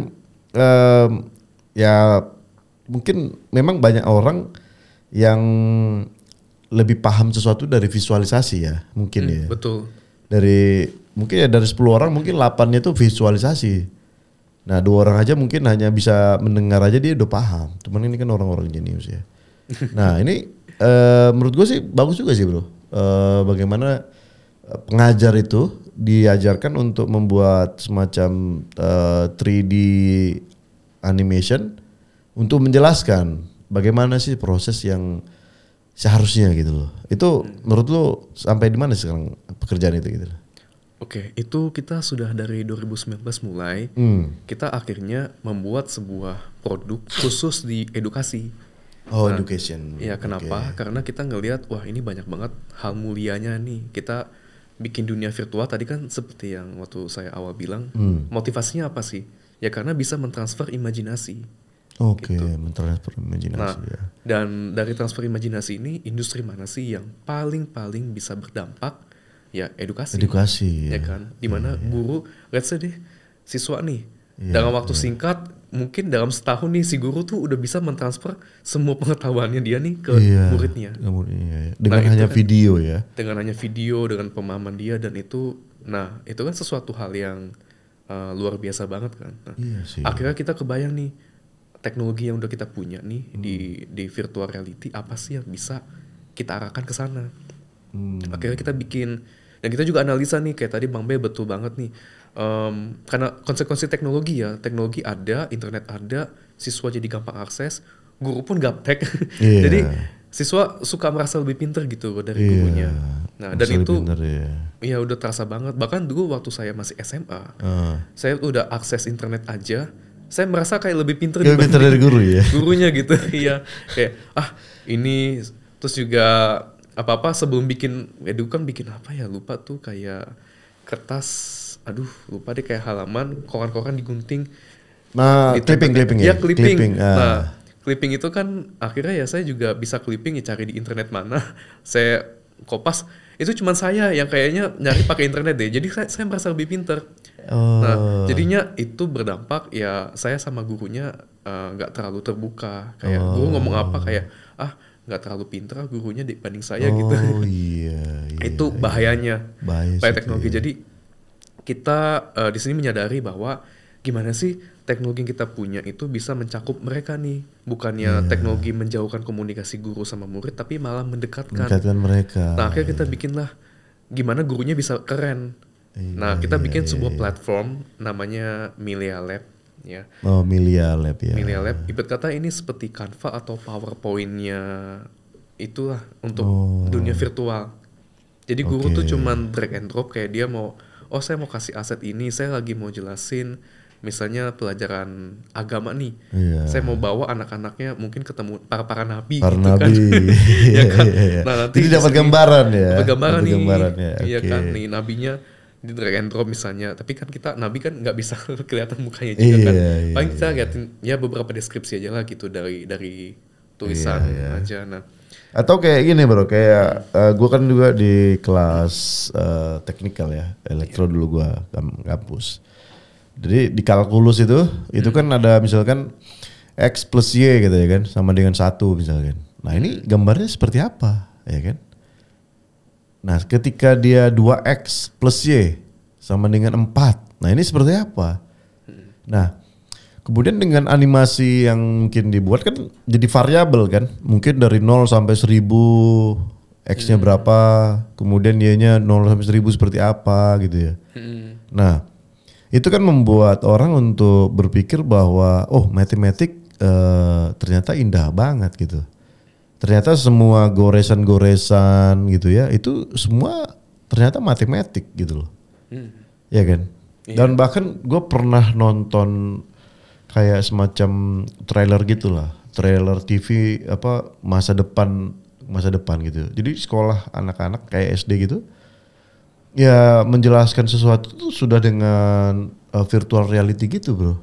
ya mungkin memang banyak orang yang lebih paham sesuatu dari visualisasi ya mungkin ya. Betul. Dari mungkin ya dari 10 orang mungkin 8-nya itu visualisasi. Nah 2 orang aja mungkin hanya bisa mendengar aja dia udah paham. Cuman ini kan orang-orang jenius ya. Nah ini menurut gue sih bagus juga sih bro. Bagaimana pengajar itu diajarkan untuk membuat semacam 3D animation untuk menjelaskan bagaimana sih proses yang seharusnya gitu loh. Itu menurut lo sampai di mana sekarang pekerjaan itu gitu? Oke, itu kita sudah dari 2019 mulai. Kita akhirnya membuat sebuah produk khusus di edukasi. Oh, education. Iya, kenapa? Karena kita ngelihat wah ini banyak banget hal mulianya nih. Kita bikin dunia virtual tadi kan seperti yang waktu saya awal bilang, motivasinya apa sih? Ya karena bisa mentransfer imajinasi. Oke, Gitu. mentransfer imajinasi Nah, ya. dan dari transfer imajinasi ini industri mana sih yang paling bisa berdampak? Ya edukasi. Edukasi Ya ya. kan? Dimana guru, let's say deh, siswa nih, dalam waktu singkat, mungkin dalam setahun nih si guru tuh udah bisa mentransfer semua pengetahuannya dia nih ke muridnya. Iya. Dengan Nah, hanya itu kan video ya. Dengan hanya video, dengan pemahaman dia dan itu, nah itu kan sesuatu hal yang luar biasa banget kan. Nah, Iya sih. akhirnya kita kebayang nih teknologi yang udah kita punya nih di virtual reality apa sih yang bisa kita arahkan ke sana. Akhirnya kita bikin dan kita juga analisa nih kayak tadi Bang B betul banget nih. Karena konsekuensi teknologi ya, teknologi ada, internet ada, siswa jadi gampang akses, guru pun gaptek. Iya. Jadi siswa suka merasa lebih pinter gitu dari gurunya. Nah, dan itu iya udah terasa banget. Bahkan dulu waktu saya masih SMA, saya udah akses internet aja, saya merasa kayak lebih pinter dari guru ya. Gurunya gitu. Iya. Kayak ini terus juga apa-apa sebelum bikin kan bikin apa ya lupa tuh kayak kertas, aduh lupa deh kayak halaman koran-koran digunting. Nah, clipping ya. Iya, clipping. Nah, clipping itu kan akhirnya ya saya juga bisa clipping ya cari di internet mana. Saya kopas itu cuman saya yang kayaknya nyari pakai internet deh. Jadi saya merasa lebih pinter. Nah, jadinya itu berdampak ya saya sama gurunya nggak terlalu terbuka. Kayak guru ngomong apa kayak nggak terlalu pinter gurunya dibanding saya gitu. Iya. Itu bahayanya. Bahaya teknologi. Jadi kita di sini menyadari bahwa gimana sih teknologi yang kita punya itu bisa mencakup mereka nih. Bukannya teknologi menjauhkan komunikasi guru sama murid tapi malah mendekatkan mereka. Nah, akhirnya kita bikinlah gimana gurunya bisa keren. Nah, kita bikin sebuah platform namanya Milia Lab ya. Oh, Milia Lab ya. Milia Lab, ibarat kata ini seperti Canva atau PowerPoint-nya itulah untuk dunia virtual. Jadi guru tuh cuman drag and drop kayak dia mau, saya mau kasih aset ini, saya lagi mau jelasin misalnya pelajaran agama nih. Saya mau bawa anak-anaknya mungkin ketemu para nabi para gitu nabi. kan. Ya kan. Nah, nanti jadi dapat gambaran ya. Dapat gambaran nih. Ya. Iya kan, nih nabinya di drag and drop misalnya. Tapi kan kita nabi kan nggak bisa kelihatan mukanya juga kan. Paling kita liatin ya beberapa deskripsi aja lah gitu dari tulisan aja. Nah, atau kayak gini bro, kayak gue kan juga di kelas teknikal ya, elektro dulu gue kampus. Jadi di kalkulus itu kan ada misalkan X plus Y gitu ya kan, sama dengan 1 misalkan. Nah ini gambarnya seperti apa ya kan. Nah ketika dia 2X plus Y sama dengan 4, nah ini seperti apa. Nah kemudian dengan animasi yang mungkin dibuat kan jadi variabel kan. Mungkin dari 0 sampai 1000 X-nya berapa, kemudian Y-nya 0 sampai 1000 seperti apa gitu ya. Nah itu kan membuat orang untuk berpikir bahwa matematik ternyata indah banget gitu. Ternyata semua goresan-goresan gitu ya, itu semua ternyata matematik gitu loh. Ya kan? Dan bahkan gue pernah nonton kayak semacam trailer gitulah, trailer TV apa masa depan gitu. Jadi sekolah anak-anak kayak SD gitu. Ya menjelaskan sesuatu itu sudah dengan virtual reality gitu bro.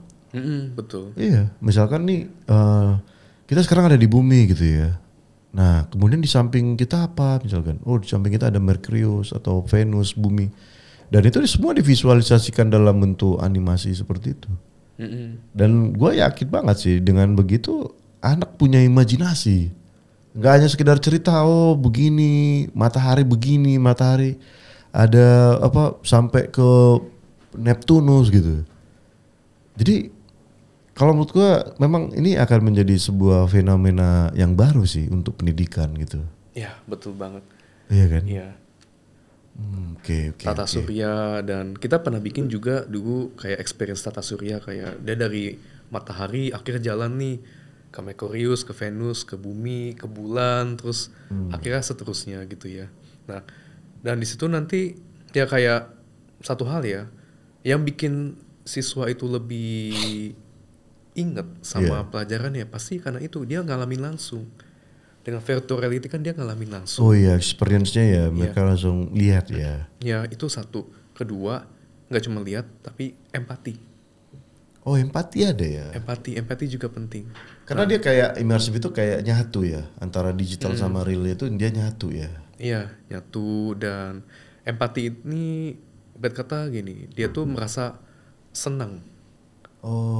Betul. Iya, misalkan nih kita sekarang ada di bumi gitu ya. Nah kemudian di samping kita apa misalkan? Oh di samping kita ada Merkurius atau Venus, bumi. Dan itu semua divisualisasikan dalam bentuk animasi seperti itu. Dan gue yakin banget sih dengan begitu anak punya imajinasi. Gak hanya sekedar cerita, begini, matahari ada apa sampai ke Neptunus gitu. Jadi kalau menurut gua memang ini akan menjadi sebuah fenomena yang baru sih untuk pendidikan gitu. Ya, betul banget. Iya kan? Iya. Oke. Tata surya, dan kita pernah bikin juga dulu kayak experience tata surya, kayak dia dari matahari akhirnya jalan nih ke Merkurius, ke Venus, ke bumi, ke bulan, terus akhirnya seterusnya gitu ya. Nah, dan di situ nanti ya kayak satu hal ya yang bikin siswa itu lebih inget sama pelajaran ya pasti karena itu dia ngalamin langsung. Dengan virtual reality kan dia ngalamin langsung. Oh iya, experience-nya ya mereka langsung lihat ya. Ya itu satu. Kedua, nggak cuma lihat tapi empati. Oh empati ada ya. Empati juga penting. Karena dia kayak immersive itu kayak nyatu ya antara digital sama real itu dia nyatu ya. Iya nyatu, dan empati ini ibarat kata gini, dia tuh merasa senang.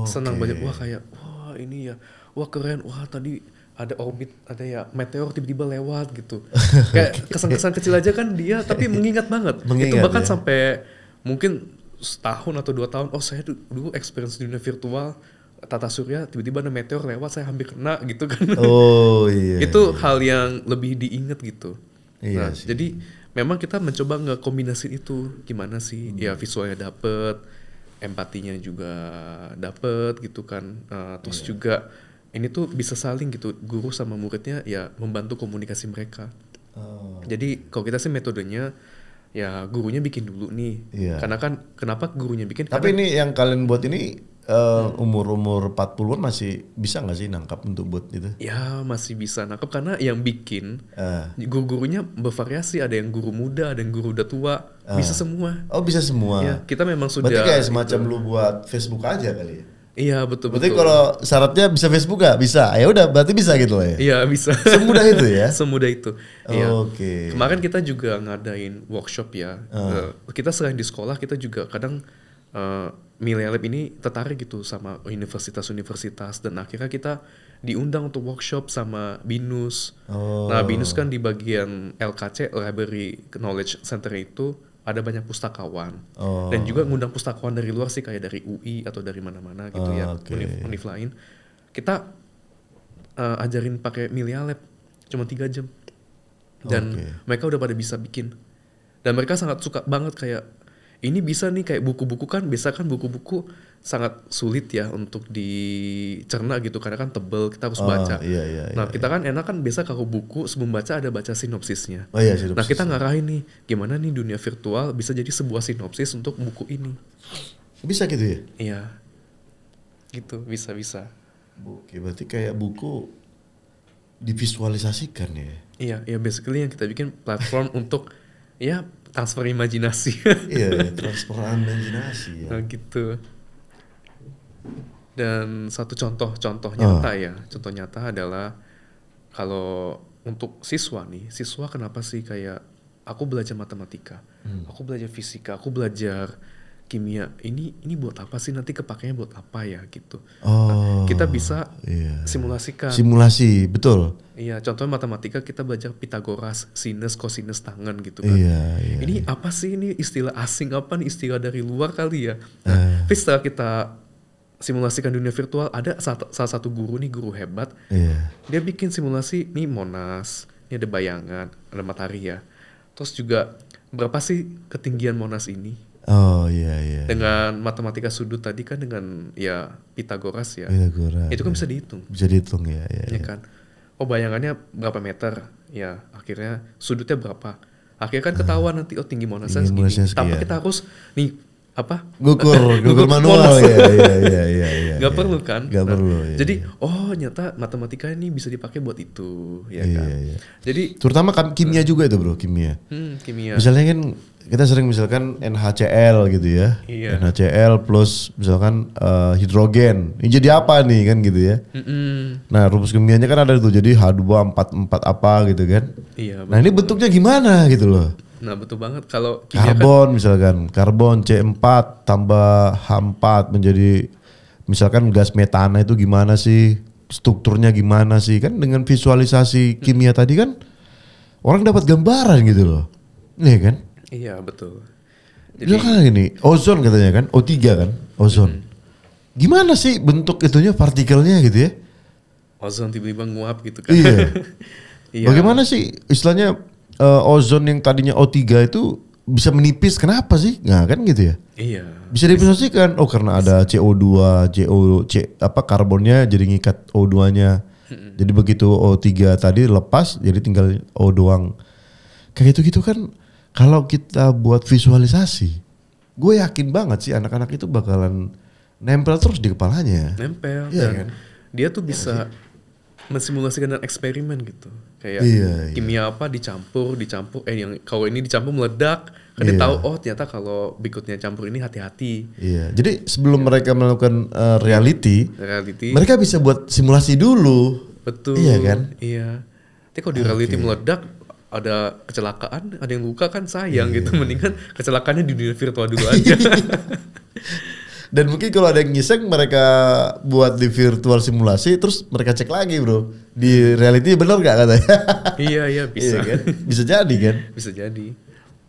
Senang banyak, wah kayak wah ini ya, wah keren, wah tadi ada orbit, ada ya meteor tiba-tiba lewat gitu. Kayak kesan-kesan kecil aja kan dia tapi mengingat banget. Itu bahkan sampai mungkin setahun atau 2 tahun, oh saya dulu experience di dunia virtual tata surya tiba-tiba ada meteor lewat saya hampir kena gitu kan. Oh iya. Itu hal yang lebih diingat gitu. Iya Nah, jadi memang kita mencoba ngekombinasi itu gimana sih ya, visualnya dapet, empatinya juga dapet gitu kan. Terus juga ini tuh bisa saling gitu, guru sama muridnya ya membantu komunikasi mereka. Jadi kalau kita sih metodenya ya gurunya bikin dulu nih. Karena kan kenapa gurunya bikin? Tapi ini yang kalian buat ini umur-umur 40-an masih bisa nggak sih nangkap untuk buat itu? Ya masih bisa nangkap karena yang bikin guru-gurunya bervariasi, ada yang guru muda, ada yang guru udah tua, bisa semua. Oh bisa semua. Ya, kita memang sudah. Berarti kayak semacam lu buat Facebook aja kali ya? Iya betul. Berarti kalau syaratnya bisa Facebook nggak? Bisa. Ya udah berarti bisa gitu lah ya. Iya bisa. Semudah itu ya? Semudah itu. Iya. Oke. Kemarin kita juga ngadain workshop ya. Kita selain di sekolah kita juga kadang Milea Lab ini tertarik gitu sama universitas-universitas, dan akhirnya kita diundang untuk workshop sama BINUS. Nah BINUS kan di bagian LKC, Library Knowledge Center itu ada banyak pustakawan, dan juga ngundang pustakawan dari luar sih, kayak dari UI atau dari mana-mana gitu ya, univ lain. Kita ajarin pakai Milea Lab cuma 3 jam, dan mereka udah pada bisa bikin, dan mereka sangat suka banget kayak ini bisa nih, kayak buku-buku kan biasa kan buku-buku sangat sulit ya untuk dicerna gitu karena kan tebel, kita harus baca. Nah kita kan enak kan biasa kalau buku sebelum baca ada baca sinopsisnya. Sinopsis. Nah kita ngarahin nih gimana nih dunia virtual bisa jadi sebuah sinopsis untuk buku ini. Bisa gitu ya? Iya gitu, bisa. Oke, berarti kayak buku divisualisasikan ya? Iya basically yang kita bikin platform untuk ya transfer imajinasi. Iya, transfer imajinasi ya. Nah gitu. Dan satu contoh nyata ya. Contoh nyata adalah kalau untuk siswa nih, siswa kenapa sih kayak aku belajar matematika, aku belajar fisika, aku belajar kimia, ini buat apa sih, nanti kepakainya buat apa ya gitu. Nah, kita bisa simulasikan. Simulasi, betul. Iya, contohnya matematika kita belajar Pitagoras, sinus, kosinus tangan gitu kan. Ini apa sih, ini istilah asing apa nih, istilah dari luar kali ya. Nah, tapi setelah kita simulasikan dunia virtual, ada salah satu guru nih, guru hebat. Dia bikin simulasi, nih Monas, ini ada bayangan, ada matahari ya. Terus juga berapa sih ketinggian Monas ini? Dengan matematika sudut tadi kan, dengan ya Pitagoras ya. Itu kan bisa dihitung. Bisa dihitung ya kan. Oh bayangannya berapa meter? Ya akhirnya sudutnya berapa? Akhirnya kan ketahuan nanti tinggi Monasnya segini. Tanpa kita harus nih Gugur manual ya. Gak perlu kan? Gak perlu. Jadi nyata matematika ini bisa dipakai buat itu ya kan. Jadi terutama kimia juga itu bro, kimia. Kimia. Misalnya kan kita sering misalkan NaCl gitu ya. NaCl plus misalkan hidrogen. Ini jadi apa nih kan gitu ya. Nah rumus kimianya kan ada tuh, jadi H244 apa gitu kan. Nah ini bentuknya gimana gitu loh. Nah betul banget, kalau karbon kan, misalkan karbon C4 tambah H4 menjadi misalkan gas metana, itu gimana sih, strukturnya gimana sih, kan dengan visualisasi kimia tadi kan orang dapat gambaran gitu loh. Iya kan? Iya betul. Jadi kan gini, ozon katanya kan, O3 kan, ozon. Gimana sih bentuk itunya partikelnya gitu ya? Ozon tiba-tiba nguap gitu kan. Iya. Iya. Bagaimana sih istilahnya ozon yang tadinya O3 itu bisa menipis, kenapa sih? Nah kan gitu ya. Iya. Bisa didefinisikan, oh karena ada CO2, karbonnya jadi ngikat O2-nya. Jadi begitu O3 tadi lepas, jadi tinggal O doang. Kayak gitu-gitu kan, kalau kita buat visualisasi, gue yakin banget sih anak-anak itu bakalan nempel terus di kepalanya. Nempel, Iya dan kan? dia tuh bisa mensimulasikan dan eksperimen gitu. Kayak Iya. kimia apa dicampur, yang kalau ini dicampur meledak, kan dia tahu oh ternyata kalau berikutnya campur ini hati-hati. Iya. Jadi sebelum mereka melakukan reality, Reality. mereka bisa buat simulasi dulu. Betul. Iya kan? Iya. Tapi kalau di reality meledak, ada kecelakaan, ada yang luka kan sayang gitu. Mendingan kecelakaannya di dunia virtual dulu aja. Dan mungkin kalau ada yang ngiseng mereka buat di virtual simulasi, terus mereka cek lagi bro, di reality bener gak katanya? Iya bisa. Iya kan? Bisa jadi kan? Bisa jadi.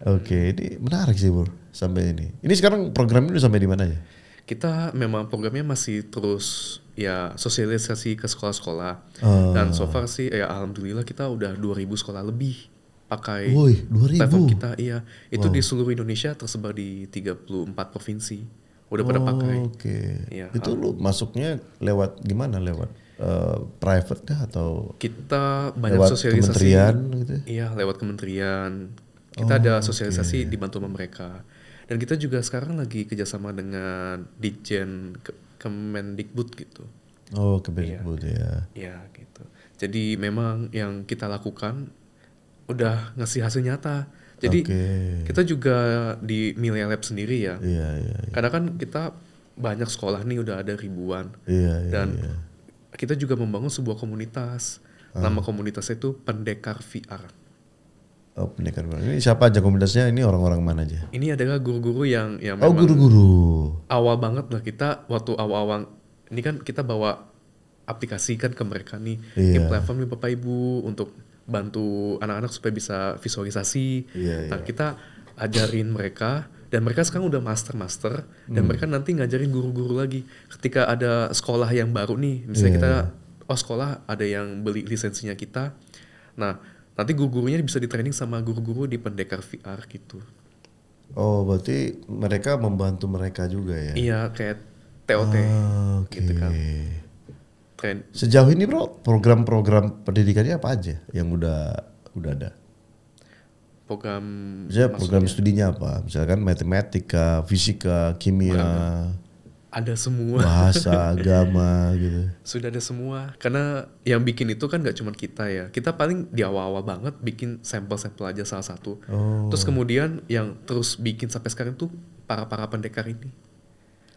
Oke, ini menarik sih bro sampai ini. Ini sekarang program ini udah sampai di mana ya? Kita memang programnya masih terus ya sosialisasi ke sekolah-sekolah. Dan so far sih ya alhamdulillah kita udah 2.000 sekolah lebih pakai Woi, 2.000? platform kita. Iya, itu di seluruh Indonesia tersebar di 34 provinsi. Udah pada pakai. Oke. Iya, Itu lu masuknya lewat gimana? Lewat private kah atau kita banyak lewat sosialisasi. kementerian gitu? Iya, lewat kementerian. Kita ada sosialisasi dibantu sama mereka. Dan kita juga sekarang lagi kerjasama dengan Ditjen Kemendikbud gitu. Oh, Kemendikbud ya. Iya gitu. Jadi memang yang kita lakukan udah ngasih hasil nyata. Jadi kita juga di Milea Lab sendiri ya. Iya. Karena kan kita banyak sekolah nih udah ada ribuan. Iya. Dan kita juga membangun sebuah komunitas. Nama komunitasnya itu Pendekar VR. Oh, pendekar. Ini siapa aja komunitasnya? Ini orang-orang mana aja? Ini adalah guru-guru yang memang guru-guru. awal banget lah kita waktu awal-awal ini kan kita bawa aplikasi kan ke mereka nih. Ini platform nih Bapak Ibu untuk bantu anak-anak supaya bisa visualisasi. Nah kita ajarin mereka dan mereka sekarang udah master dan mereka nanti ngajarin guru-guru lagi. Ketika ada sekolah yang baru nih, misalnya kita sekolah ada yang beli lisensinya kita. Nah nanti guru-gurunya bisa di training sama guru-guru di Pendekar VR gitu. Oh berarti mereka membantu mereka juga ya? Iya kayak TOT gitu kan. Sejauh ini bro, program-program pendidikannya apa aja yang udah ada? Program studinya apa? Misalkan matematika, fisika, kimia, ada semua. Bahasa, agama gitu. Sudah ada semua. Karena yang bikin itu kan gak cuma kita ya. Kita paling di awal-awal banget bikin sampel-sampel aja salah satu. Terus kemudian yang terus bikin sampai sekarang tuh para pendekar ini.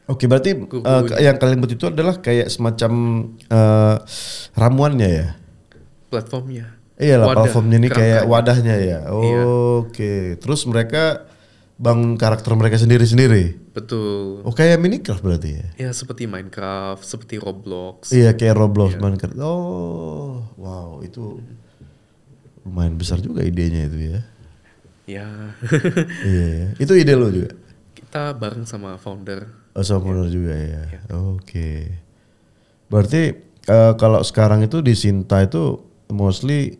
Oke, berarti yang kalian buat itu adalah kayak semacam ramuannya ya? Platformnya. Iya lah, platformnya ini kayak wadahnya ya. Oke. Terus mereka bangun karakter mereka sendiri-sendiri? Betul. Oh kayak Minecraft berarti ya? Ya seperti Minecraft, seperti Roblox. Iya kayak Roblox, Minecraft. Oh wow itu lumayan besar juga idenya itu ya? Ya. Iya. Itu ide lo juga? Kita bareng sama founder. Oh sama founder juga ya? Oke. Berarti kalau sekarang itu di Sinta itu mostly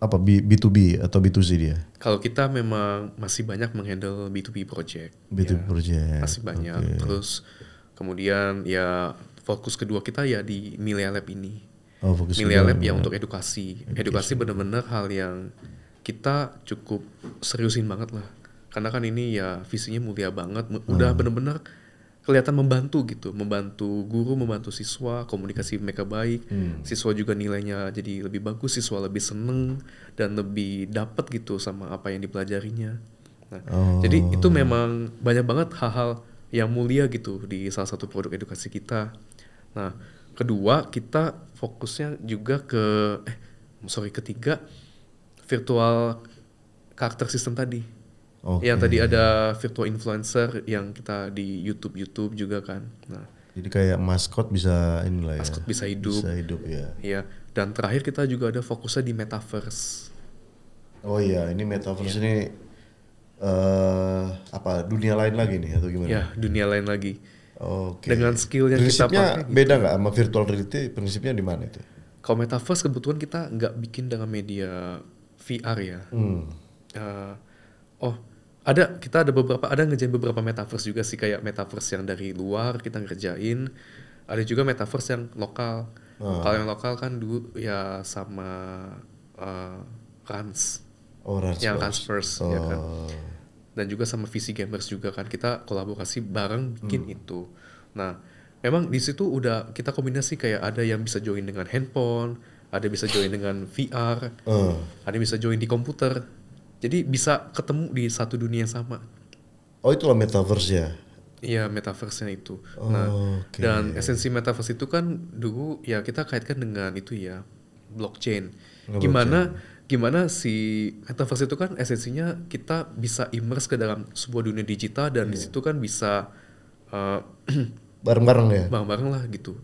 B2B atau B2C dia? Kalau kita memang masih banyak menghandle B2B project. B2B project. Masih banyak. Terus kemudian ya fokus kedua kita ya di Milea Lab ini. Milea Lab ya untuk edukasi. Edukasi benar-benar hal yang kita cukup seriusin banget lah. Karena kan ini ya visinya mulia banget. Udah benar-benar kelihatan membantu gitu, membantu guru, membantu siswa, komunikasi mereka baik, siswa juga nilainya jadi lebih bagus, siswa lebih seneng dan lebih dapat gitu sama apa yang dipelajarinya. Nah, jadi itu memang banyak banget hal-hal yang mulia gitu di salah satu produk edukasi kita. Nah, kedua kita fokusnya juga ketiga virtual karakter system tadi. Yang tadi ada virtual influencer yang kita di YouTube juga kan. Nah, jadi kayak maskot bisa inilah ya. Maskot bisa hidup. Bisa hidup ya. Iya. Dan terakhir kita juga ada fokusnya di metaverse. Oh iya, ini metaverse ini dunia lain lagi nih atau gimana? Ya, dunia lain lagi. Dengan skill yang kita pakai. Prinsipnya beda nggak sama virtual reality? Prinsipnya di mana itu? Kalau metaverse kebetulan kita nggak bikin dengan media VR ya. Kita ada ngerjain beberapa metaverse juga sih, kayak metaverse yang dari luar kita ngerjain. Ada juga metaverse yang lokal. Kalau yang lokal kan dulu ya sama Rans. Yang Rans First ya kan. Dan juga sama VC Gamers juga kan, kita kolaborasi bareng bikin itu. Nah, memang di situ udah kita kombinasi, kayak ada yang bisa join dengan handphone, ada bisa join dengan VR, ada bisa join di komputer. Jadi bisa ketemu di satu dunia yang sama. Oh, itulah metaverse ya? Iya, metaverse-nya itu. Dan esensi metaverse itu kan dulu ya kita kaitkan dengan itu ya, blockchain. Gimana si metaverse itu kan esensinya kita bisa immerse ke dalam sebuah dunia digital, dan di situ kan bisa bareng-bareng ya? Bareng-bareng lah gitu.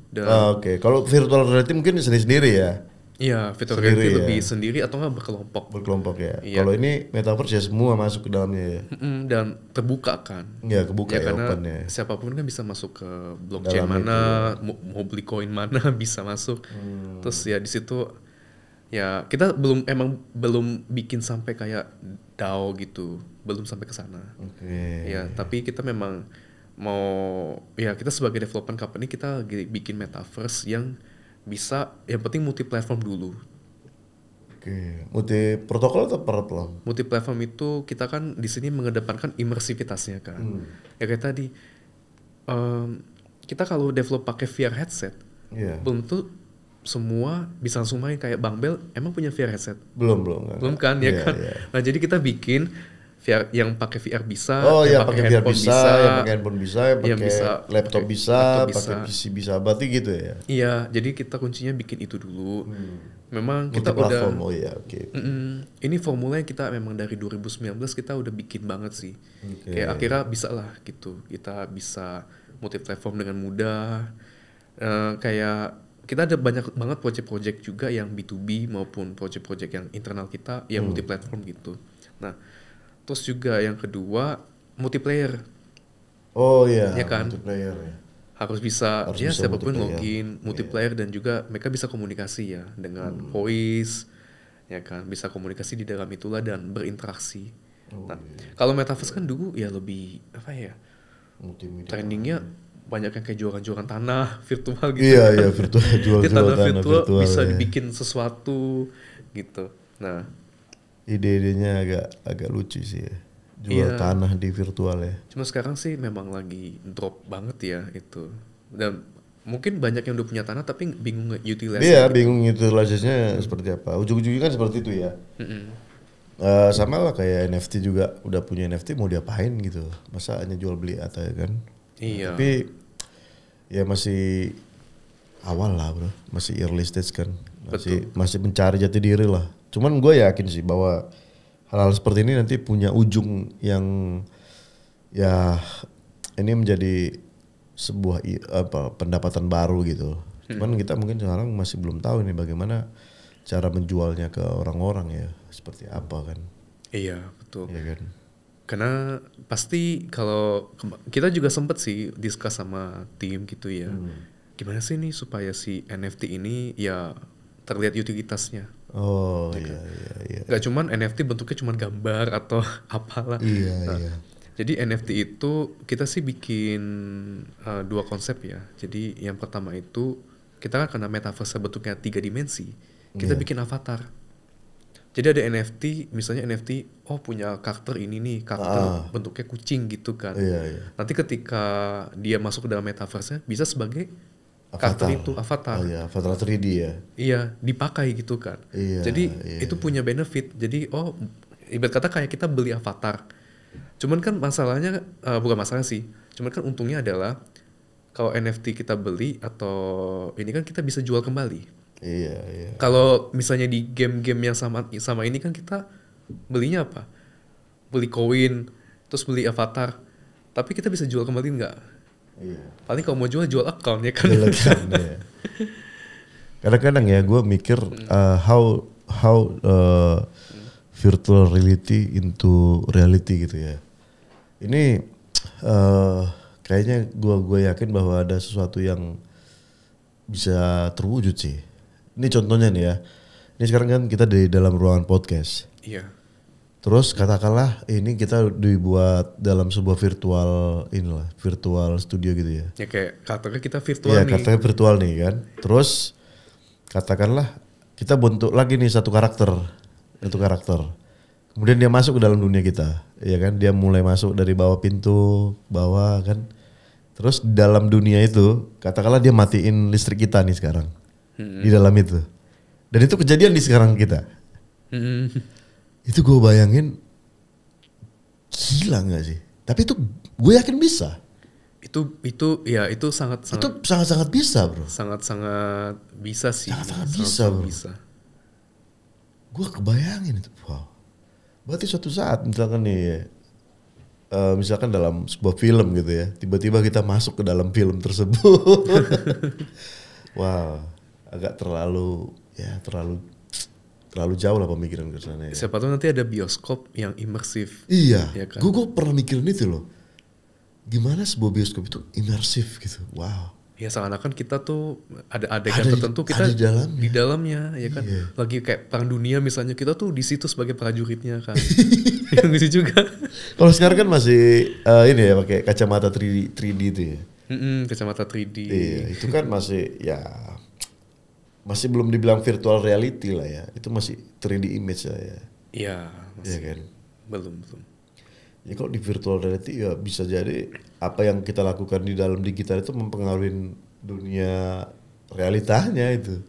Kalau virtual reality mungkin sendiri-sendiri ya? Iya, virtual reality lebih sendiri atau nggak berkelompok. Berkelompok ya. Kalau ini metaverse ya semua masuk ke dalamnya ya. Dan terbuka kan. Ya, kebuka ya, karena open ya. Siapapun kan bisa masuk ke blockchain dalam mana, mau beli koin mana bisa masuk. Terus ya di situ ya kita belum bikin sampai kayak DAO gitu, belum sampai ke sana. Ya, tapi kita memang kita sebagai development company kita bikin metaverse yang bisa, yang penting multi platform dulu. Multi protokol atau platform? Multi platform itu kita kan di sini mengedepankan imersivitasnya kan. Ya kayak tadi kita kalau develop pakai VR headset, belum tuh semua bisa langsung main. Kayak Bang Bel emang punya VR headset? Belum kan ya kan. Nah, jadi kita bikin VR yang pakai VR bisa, yang pakai VR bisa, yang pakai handphone bisa, yang pakai laptop bisa, pakai PC bisa, berarti gitu ya? Iya, jadi kita kuncinya bikin itu dulu. Memang kita multi-platform, ini formula yang kita memang dari 2019 kita udah bikin banget sih. Kayak akhirnya bisa lah gitu, kita bisa multi-platform dengan mudah. Kayak kita ada banyak banget project-project juga yang B2B maupun project-project yang internal kita yang multi-platform gitu. Nah, terus juga yang kedua multiplayer. Ya kan? Multiplayer ya. Harus bisa siapapun login multiplayer, dan juga mereka bisa komunikasi ya dengan voice, ya kan? Bisa komunikasi di dalam itulah dan berinteraksi. Kalau metaverse kan dulu ya lebih apa ya? Trendingnya banyak yang kayak jualan-jualan tanah virtual gitu. Iya, virtual jual tanah virtual bisa dibikin sesuatu gitu. Nah, ide-idenya agak lucu sih ya. Jual tanah di virtual ya. Cuma sekarang sih memang lagi drop banget ya itu. Dan mungkin banyak yang udah punya tanah tapi bingung nge-utilize. Iya, bingung utilize-nya seperti apa. Ujung-ujungnya kan seperti itu ya. Sama lah kayak NFT juga, udah punya NFT mau diapain gitu. Masa hanya jual beli atau ya kan. Iya. Tapi ya masih awal lah bro. Masih early stage kan. Masih mencari jati diri lah. Cuman gue yakin sih bahwa hal-hal seperti ini nanti punya ujung yang ya ini menjadi sebuah pendapatan baru gitu. Cuman kita mungkin sekarang masih belum tahu nih bagaimana cara menjualnya ke orang-orang ya, seperti apa kan. Iya, betul. Iya kan. Karena pasti kalau kita juga sempet sih discuss sama tim gitu ya. Gimana sih nih supaya si NFT ini ya terlihat utilitasnya. Iya. Gak cuman NFT bentuknya cuman gambar atau apalah. Iya. Jadi NFT itu kita sih bikin 2 konsep ya. Jadi yang pertama itu kita kan karena metaverse bentuknya 3 dimensi, kita bikin avatar. Jadi ada NFT, misalnya NFT punya karakter ini nih, karakter bentuknya kucing gitu kan. Iya. Nanti ketika dia masuk ke dalam metaverse-nya bisa sebagai karakter itu, avatar. Avatar 3D ya. Iya, dipakai gitu kan. Jadi itu punya benefit. Jadi ibarat kata kayak kita beli avatar. Cuman kan masalahnya bukan masalah sih. Cuman kan untungnya adalah kalau NFT kita beli atau ini kan kita bisa jual kembali. Iya. Kalau misalnya di game-game yang sama ini kan kita belinya apa? Beli koin, terus beli avatar. Tapi kita bisa jual kembali nggak? Iya. Paling kalau mau jual account ya kan. Ya. Kadang-kadang ya gue mikir how virtual reality into reality gitu ya. Ini kayaknya gue yakin bahwa ada sesuatu yang bisa terwujud sih. Ini contohnya nih ya. Ini sekarang kan kita di dalam ruangan podcast. Iya. Terus katakanlah ini kita dibuat dalam sebuah virtual studio gitu ya. Ya kayak katakanlah kita virtual nih. Iya, katakanlah virtual nih kan. Terus katakanlah kita bentuk lagi nih satu karakter. Kemudian dia masuk ke dalam dunia kita, ya kan? Dia mulai masuk dari bawah pintu, bawah kan. Terus di dalam dunia itu, katakanlah dia matiin listrik kita nih sekarang. Di dalam itu. Dan itu kejadian di sekarang kita. Itu gue bayangin gila gak sih? Tapi itu gue yakin bisa. Itu sangat bisa, bro. Sangat bisa sih. Sangat bisa, bro. Gue kebayangin itu. Wow. Berarti suatu saat misalkan nih misalkan dalam sebuah film gitu ya, tiba-tiba kita masuk ke dalam film tersebut. Wow, agak terlalu jauh lah pemikiran ke sana ya. Siapa tahu nanti ada bioskop yang imersif. Iya, ya kan? Gue pernah mikirin itu loh. Gimana sebuah bioskop itu imersif gitu, wow. Ya seakan-akan kita tuh ada adegan tertentu kita di dalamnya ya kan. Iya. Lagi kayak perang dunia misalnya, kita tuh di situ sebagai prajuritnya kan. Yang gitu juga. Kalau sekarang kan masih ini ya pakai kacamata 3D itu ya. Kacamata 3D. Iya, itu kan masih belum dibilang virtual reality lah ya. Itu masih 3D image lah ya. Iya, masih. Iya kan? Belum. Ya kalau di virtual reality ya bisa jadi apa yang kita lakukan di dalam digital itu mempengaruhi dunia realitanya itu.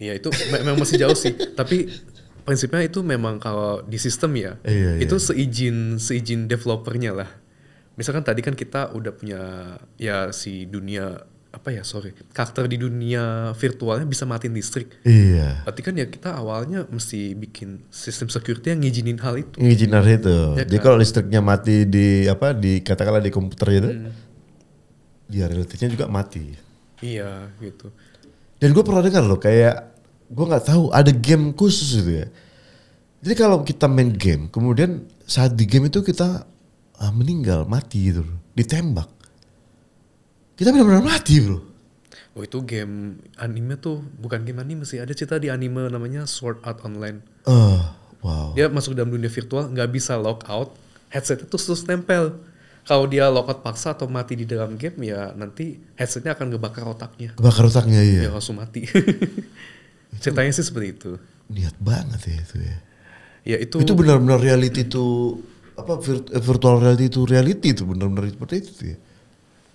Ya itu memang masih jauh sih. Tapi prinsipnya itu memang kalau di sistem ya, itu seizin developernya lah. Misalkan tadi kan kita udah punya ya si dunia karakter di dunia virtualnya bisa matiin listrik. Iya. Berarti kan ya kita awalnya mesti bikin sistem security yang ngizinin hal itu. Ya jadi kan? Kalau listriknya mati di katakanlah di komputer itu, ya relatifnya juga mati. Iya gitu. Dan gue pernah dengar loh, kayak gue nggak tahu ada game khusus itu ya. Jadi kalau kita main game, kemudian saat di game itu kita meninggal, mati gitu, ditembak. Kita benar-benar mati, bro. Oh itu game anime tuh, bukan game anime sih. Ada cerita di anime namanya Sword Art Online. Wow. Dia masuk dalam dunia virtual, nggak bisa lock out. Headset itu terus tempel. Kalau dia lock out paksa atau mati di dalam game, ya nanti headsetnya akan ngebakar otaknya. Iya. Dia langsung mati. Ceritanya sih seperti itu. Niat banget ya itu ya. Ya itu benar-benar reality itu virtual reality itu benar-benar seperti itu ya.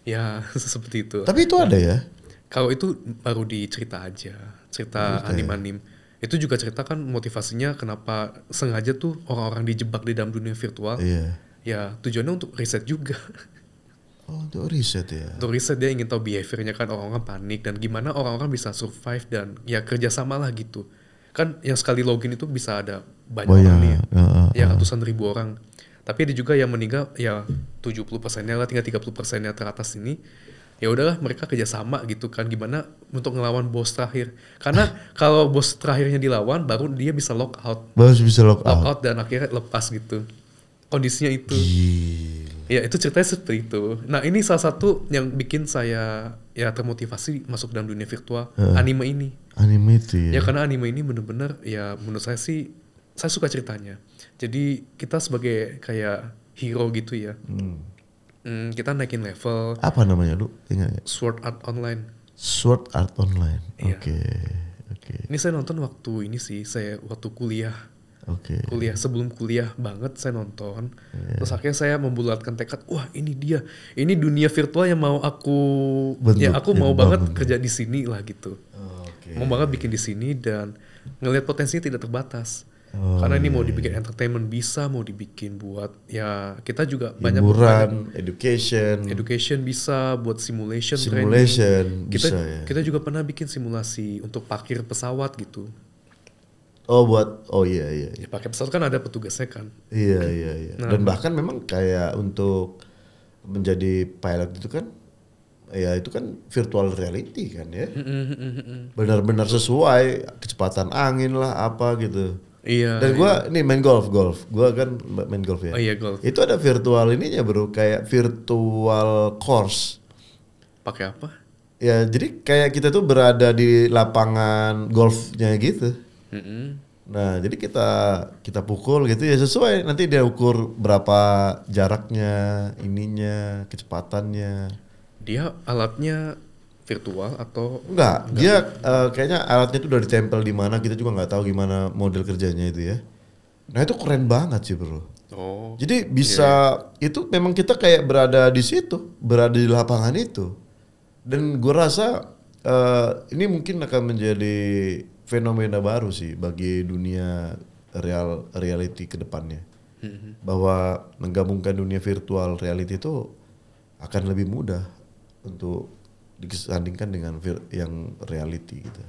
Ya seperti itu. Tapi itu ada ya? Kalau itu baru di cerita aja, cerita anim-anim. Itu juga cerita kan motivasinya kenapa sengaja tuh orang-orang dijebak di dalam dunia virtual. Iya. Ya tujuannya untuk riset juga. Oh untuk riset ya? Untuk riset dia ingin tahu behaviornya kan orang-orang panik dan gimana orang-orang bisa survive dan ya kerjasama lah gitu. Kan yang sekali login itu bisa ada banyak orang nih ya ratusan ribu orang. Tapi ada juga yang meninggal ya 70%-nya lah, tinggal 30%-nya teratas ini. Ya udahlah mereka kerjasama gitu kan, gimana untuk ngelawan bos terakhir. Karena kalau bos terakhirnya dilawan baru dia bisa lock out. Lock out dan akhirnya lepas gitu. Kondisinya itu. Ya itu ceritanya seperti itu. Nah ini salah satu yang bikin saya ya termotivasi masuk dalam dunia virtual, anime ini. Anime itu ya? Ya karena anime ini bener-bener ya menurut saya sih, saya suka ceritanya. Jadi kita sebagai kayak hero gitu ya. Kita naikin level. Apa namanya lu? Ingat? Sword Art Online. Sword Art Online. Iya. Oke. Ini saya nonton waktu ini sih, saya waktu kuliah. Kuliah, sebelum kuliah banget saya nonton. Terus akhirnya saya membulatkan tekad, wah ini dia. Ini dunia virtual yang mau aku bentuk, ya aku mau banget kerja di sini lah gitu. Mau banget bikin di sini dan ngelihat potensinya tidak terbatas. Karena ini mau dibikin entertainment bisa, mau dibikin buat ya kita juga hiburan, education bisa, buat simulation bisa ya. Kita juga pernah bikin simulasi untuk parkir pesawat gitu. Iya. Ya, parkir pesawat kan ada petugasnya kan. Iya. Nah, dan bahkan memang kayak untuk menjadi pilot itu kan, ya itu kan virtual reality kan ya. Benar-benar sesuai kecepatan angin lah apa gitu. Iya. Dan gue ini main golf. Gue kan main golf ya. Oh iya, golf. Itu ada virtual ininya bro, kayak virtual course. Pakai apa? Ya jadi kayak kita tuh berada di lapangan golfnya gitu. Nah jadi kita pukul gitu ya sesuai, nanti dia ukur berapa jaraknya, ininya, kecepatannya. Dia alatnya virtual atau Enggak, dia kayaknya alatnya tuh udah ditempel di mana, kita juga nggak tahu gimana model kerjanya itu ya. Nah itu keren banget sih bro. Oh. Jadi bisa itu memang kita kayak berada di situ, berada di lapangan itu. Dan gue rasa ini mungkin akan menjadi fenomena baru sih bagi dunia reality ke depannya. Bahwa menggabungkan dunia virtual reality itu akan lebih mudah untuk disandingkan dengan yang reality gitu.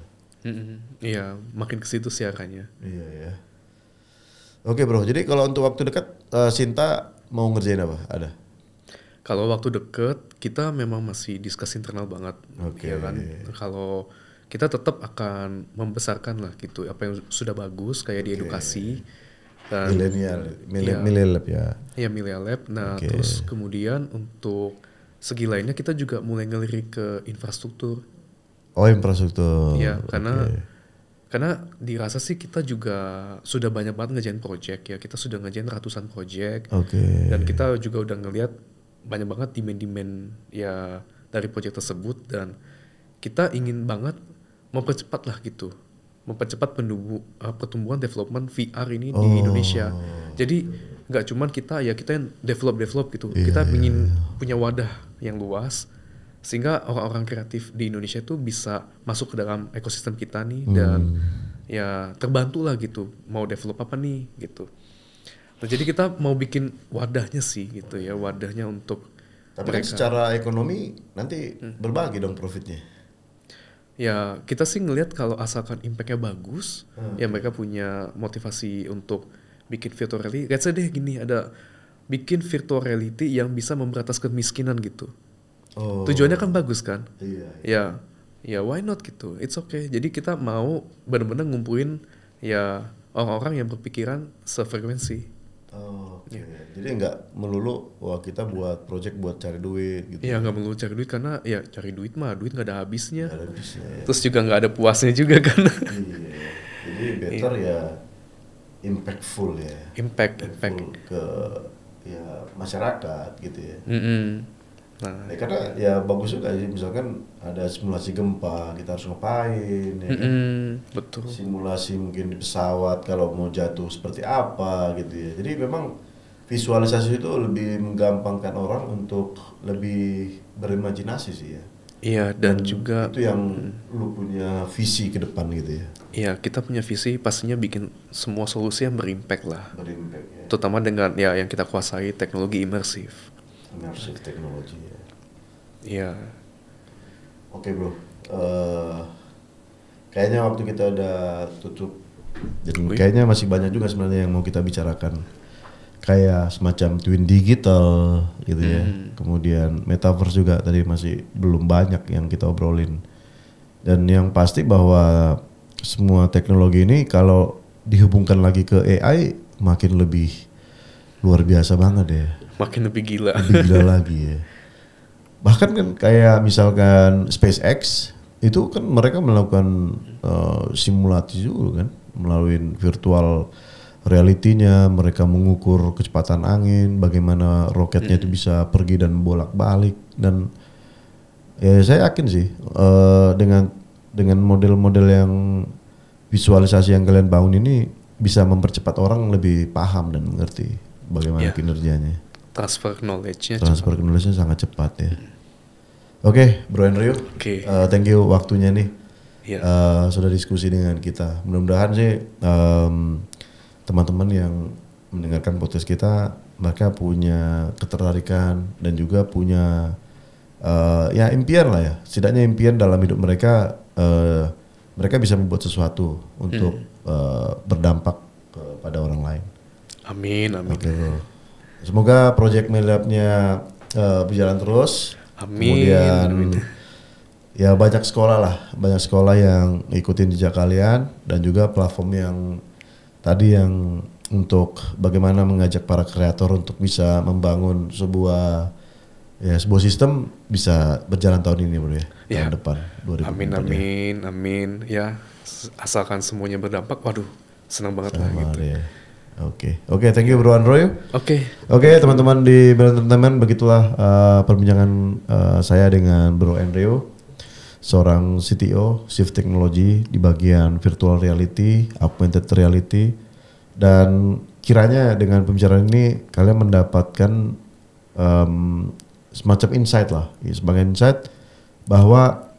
Iya, makin ke situ sih arahnya. Iya ya. Oke bro, jadi kalau untuk waktu dekat Sinta mau ngerjain apa? Ada? Kalau waktu deket kita memang masih diskusi internal banget, ya kan. Kalau kita tetap akan membesarkan lah gitu apa yang sudah bagus kayak di edukasi dan Millennial Lab ya. Iya, Millennial Lab. Nah, terus kemudian untuk segi lainnya kita juga mulai ngelirik ke infrastruktur. Oh, infrastruktur. Iya, karena dirasa sih kita juga sudah banyak banget ngerjain project ya. Kita sudah ngerjain ratusan project. Dan kita juga udah ngelihat banyak banget demand ya dari project tersebut, dan kita ingin banget mempercepat lah gitu. Mempercepat pertumbuhan development VR ini di Indonesia. Jadi nggak cuman kita yang develop gitu. Kita ingin punya wadah yang luas sehingga orang-orang kreatif di Indonesia itu bisa masuk ke dalam ekosistem kita nih dan ya terbantu lah gitu. Mau develop apa nih gitu. Nah, jadi kita mau bikin wadahnya sih gitu ya, wadahnya untuk tapi kan secara ekonomi nanti berbagi dong profitnya. Ya kita sih ngelihat kalau asalkan impactnya bagus, ya mereka punya motivasi untuk bikin virtual reality. Let's say deh gini, ada bikin virtual reality yang bisa memberantas kemiskinan gitu. Tujuannya kan bagus kan? Iya. Ya why not gitu? It's okay. Jadi kita mau benar-benar ngumpulin ya orang-orang yang berpikiran sefrekuensi. Jadi nggak melulu wah kita buat project buat cari duit gitu. Iya, nggak melulu cari duit karena ya cari duit mah duit nggak ada habisnya. Terus juga nggak ada puasnya juga kan. Jadi better ya impactful ya. Impact ke ya masyarakat gitu ya. Nah, karena ya bagus juga sih, misalkan ada simulasi gempa kita harus ngapain ya kan? Betul. Simulasi mungkin di pesawat kalau mau jatuh seperti apa gitu ya. Jadi memang visualisasi itu lebih menggampangkan orang untuk lebih berimajinasi sih ya. Iya, dan juga itu yang lu punya visi ke depan gitu ya. Iya, kita punya visi pastinya bikin semua solusi yang berimpact lah. Berimpact ya. Terutama dengan ya yang kita kuasai teknologi imersif. Immersive teknologi ya. Iya. Oke bro, kayaknya waktu kita udah tutup. Jadi kayaknya masih banyak juga sebenarnya yang mau kita bicarakan. Kayak semacam twin digital gitu ya. Kemudian metaverse juga tadi masih belum banyak yang kita obrolin. Dan yang pasti bahwa semua teknologi ini kalau dihubungkan lagi ke AI makin lebih luar biasa banget ya. Makin lebih gila. Lebih gila lagi ya. Bahkan kan kayak misalkan SpaceX itu kan mereka melakukan simulasi juga kan melalui virtual reality-nya, mereka mengukur kecepatan angin, bagaimana roketnya itu bisa pergi dan bolak-balik, dan ya saya yakin sih dengan model-model yang visualisasi yang kalian bangun ini bisa mempercepat orang lebih paham dan mengerti bagaimana kinerjanya. Transfer knowledge-nya sangat cepat ya. Oke, Bro Andrew. Thank you waktunya nih. Sudah diskusi dengan kita. Mudah-mudahan sih teman-teman yang mendengarkan podcast kita mereka punya ketertarikan dan juga punya ya impian lah ya. Setidaknya impian dalam hidup mereka, mereka bisa membuat sesuatu untuk berdampak kepada orang lain. Amin. Okay, semoga project Millennial berjalan terus. Kemudian ya banyak sekolah yang ikutin jejak kalian dan juga platform yang tadi yang untuk bagaimana mengajak para kreator untuk bisa membangun sebuah sistem bisa berjalan tahun ini bro ya, tahun depan 2024. Amin ya, asalkan semuanya berdampak, waduh senang banget lah gitu. Oke, thank you Bro Androy. Oke, teman-teman di Bell Entertainment, begitulah perbincangan saya dengan Bro Andrew, seorang CTO Shift Technology di bagian virtual reality, augmented reality, dan kiranya dengan pembicaraan ini kalian mendapatkan semacam insight lah, sebagai insight bahwa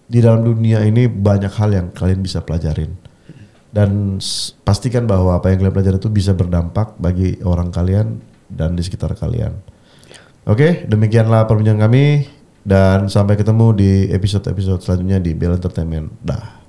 di dalam dunia ini banyak hal yang kalian bisa pelajarin. Dan pastikan bahwa apa yang kalian pelajari itu bisa berdampak bagi orang kalian dan di sekitar kalian. Oke, demikianlah perbincangan kami. Dan sampai ketemu di episode-episode selanjutnya di Bell Entertainment. Dah.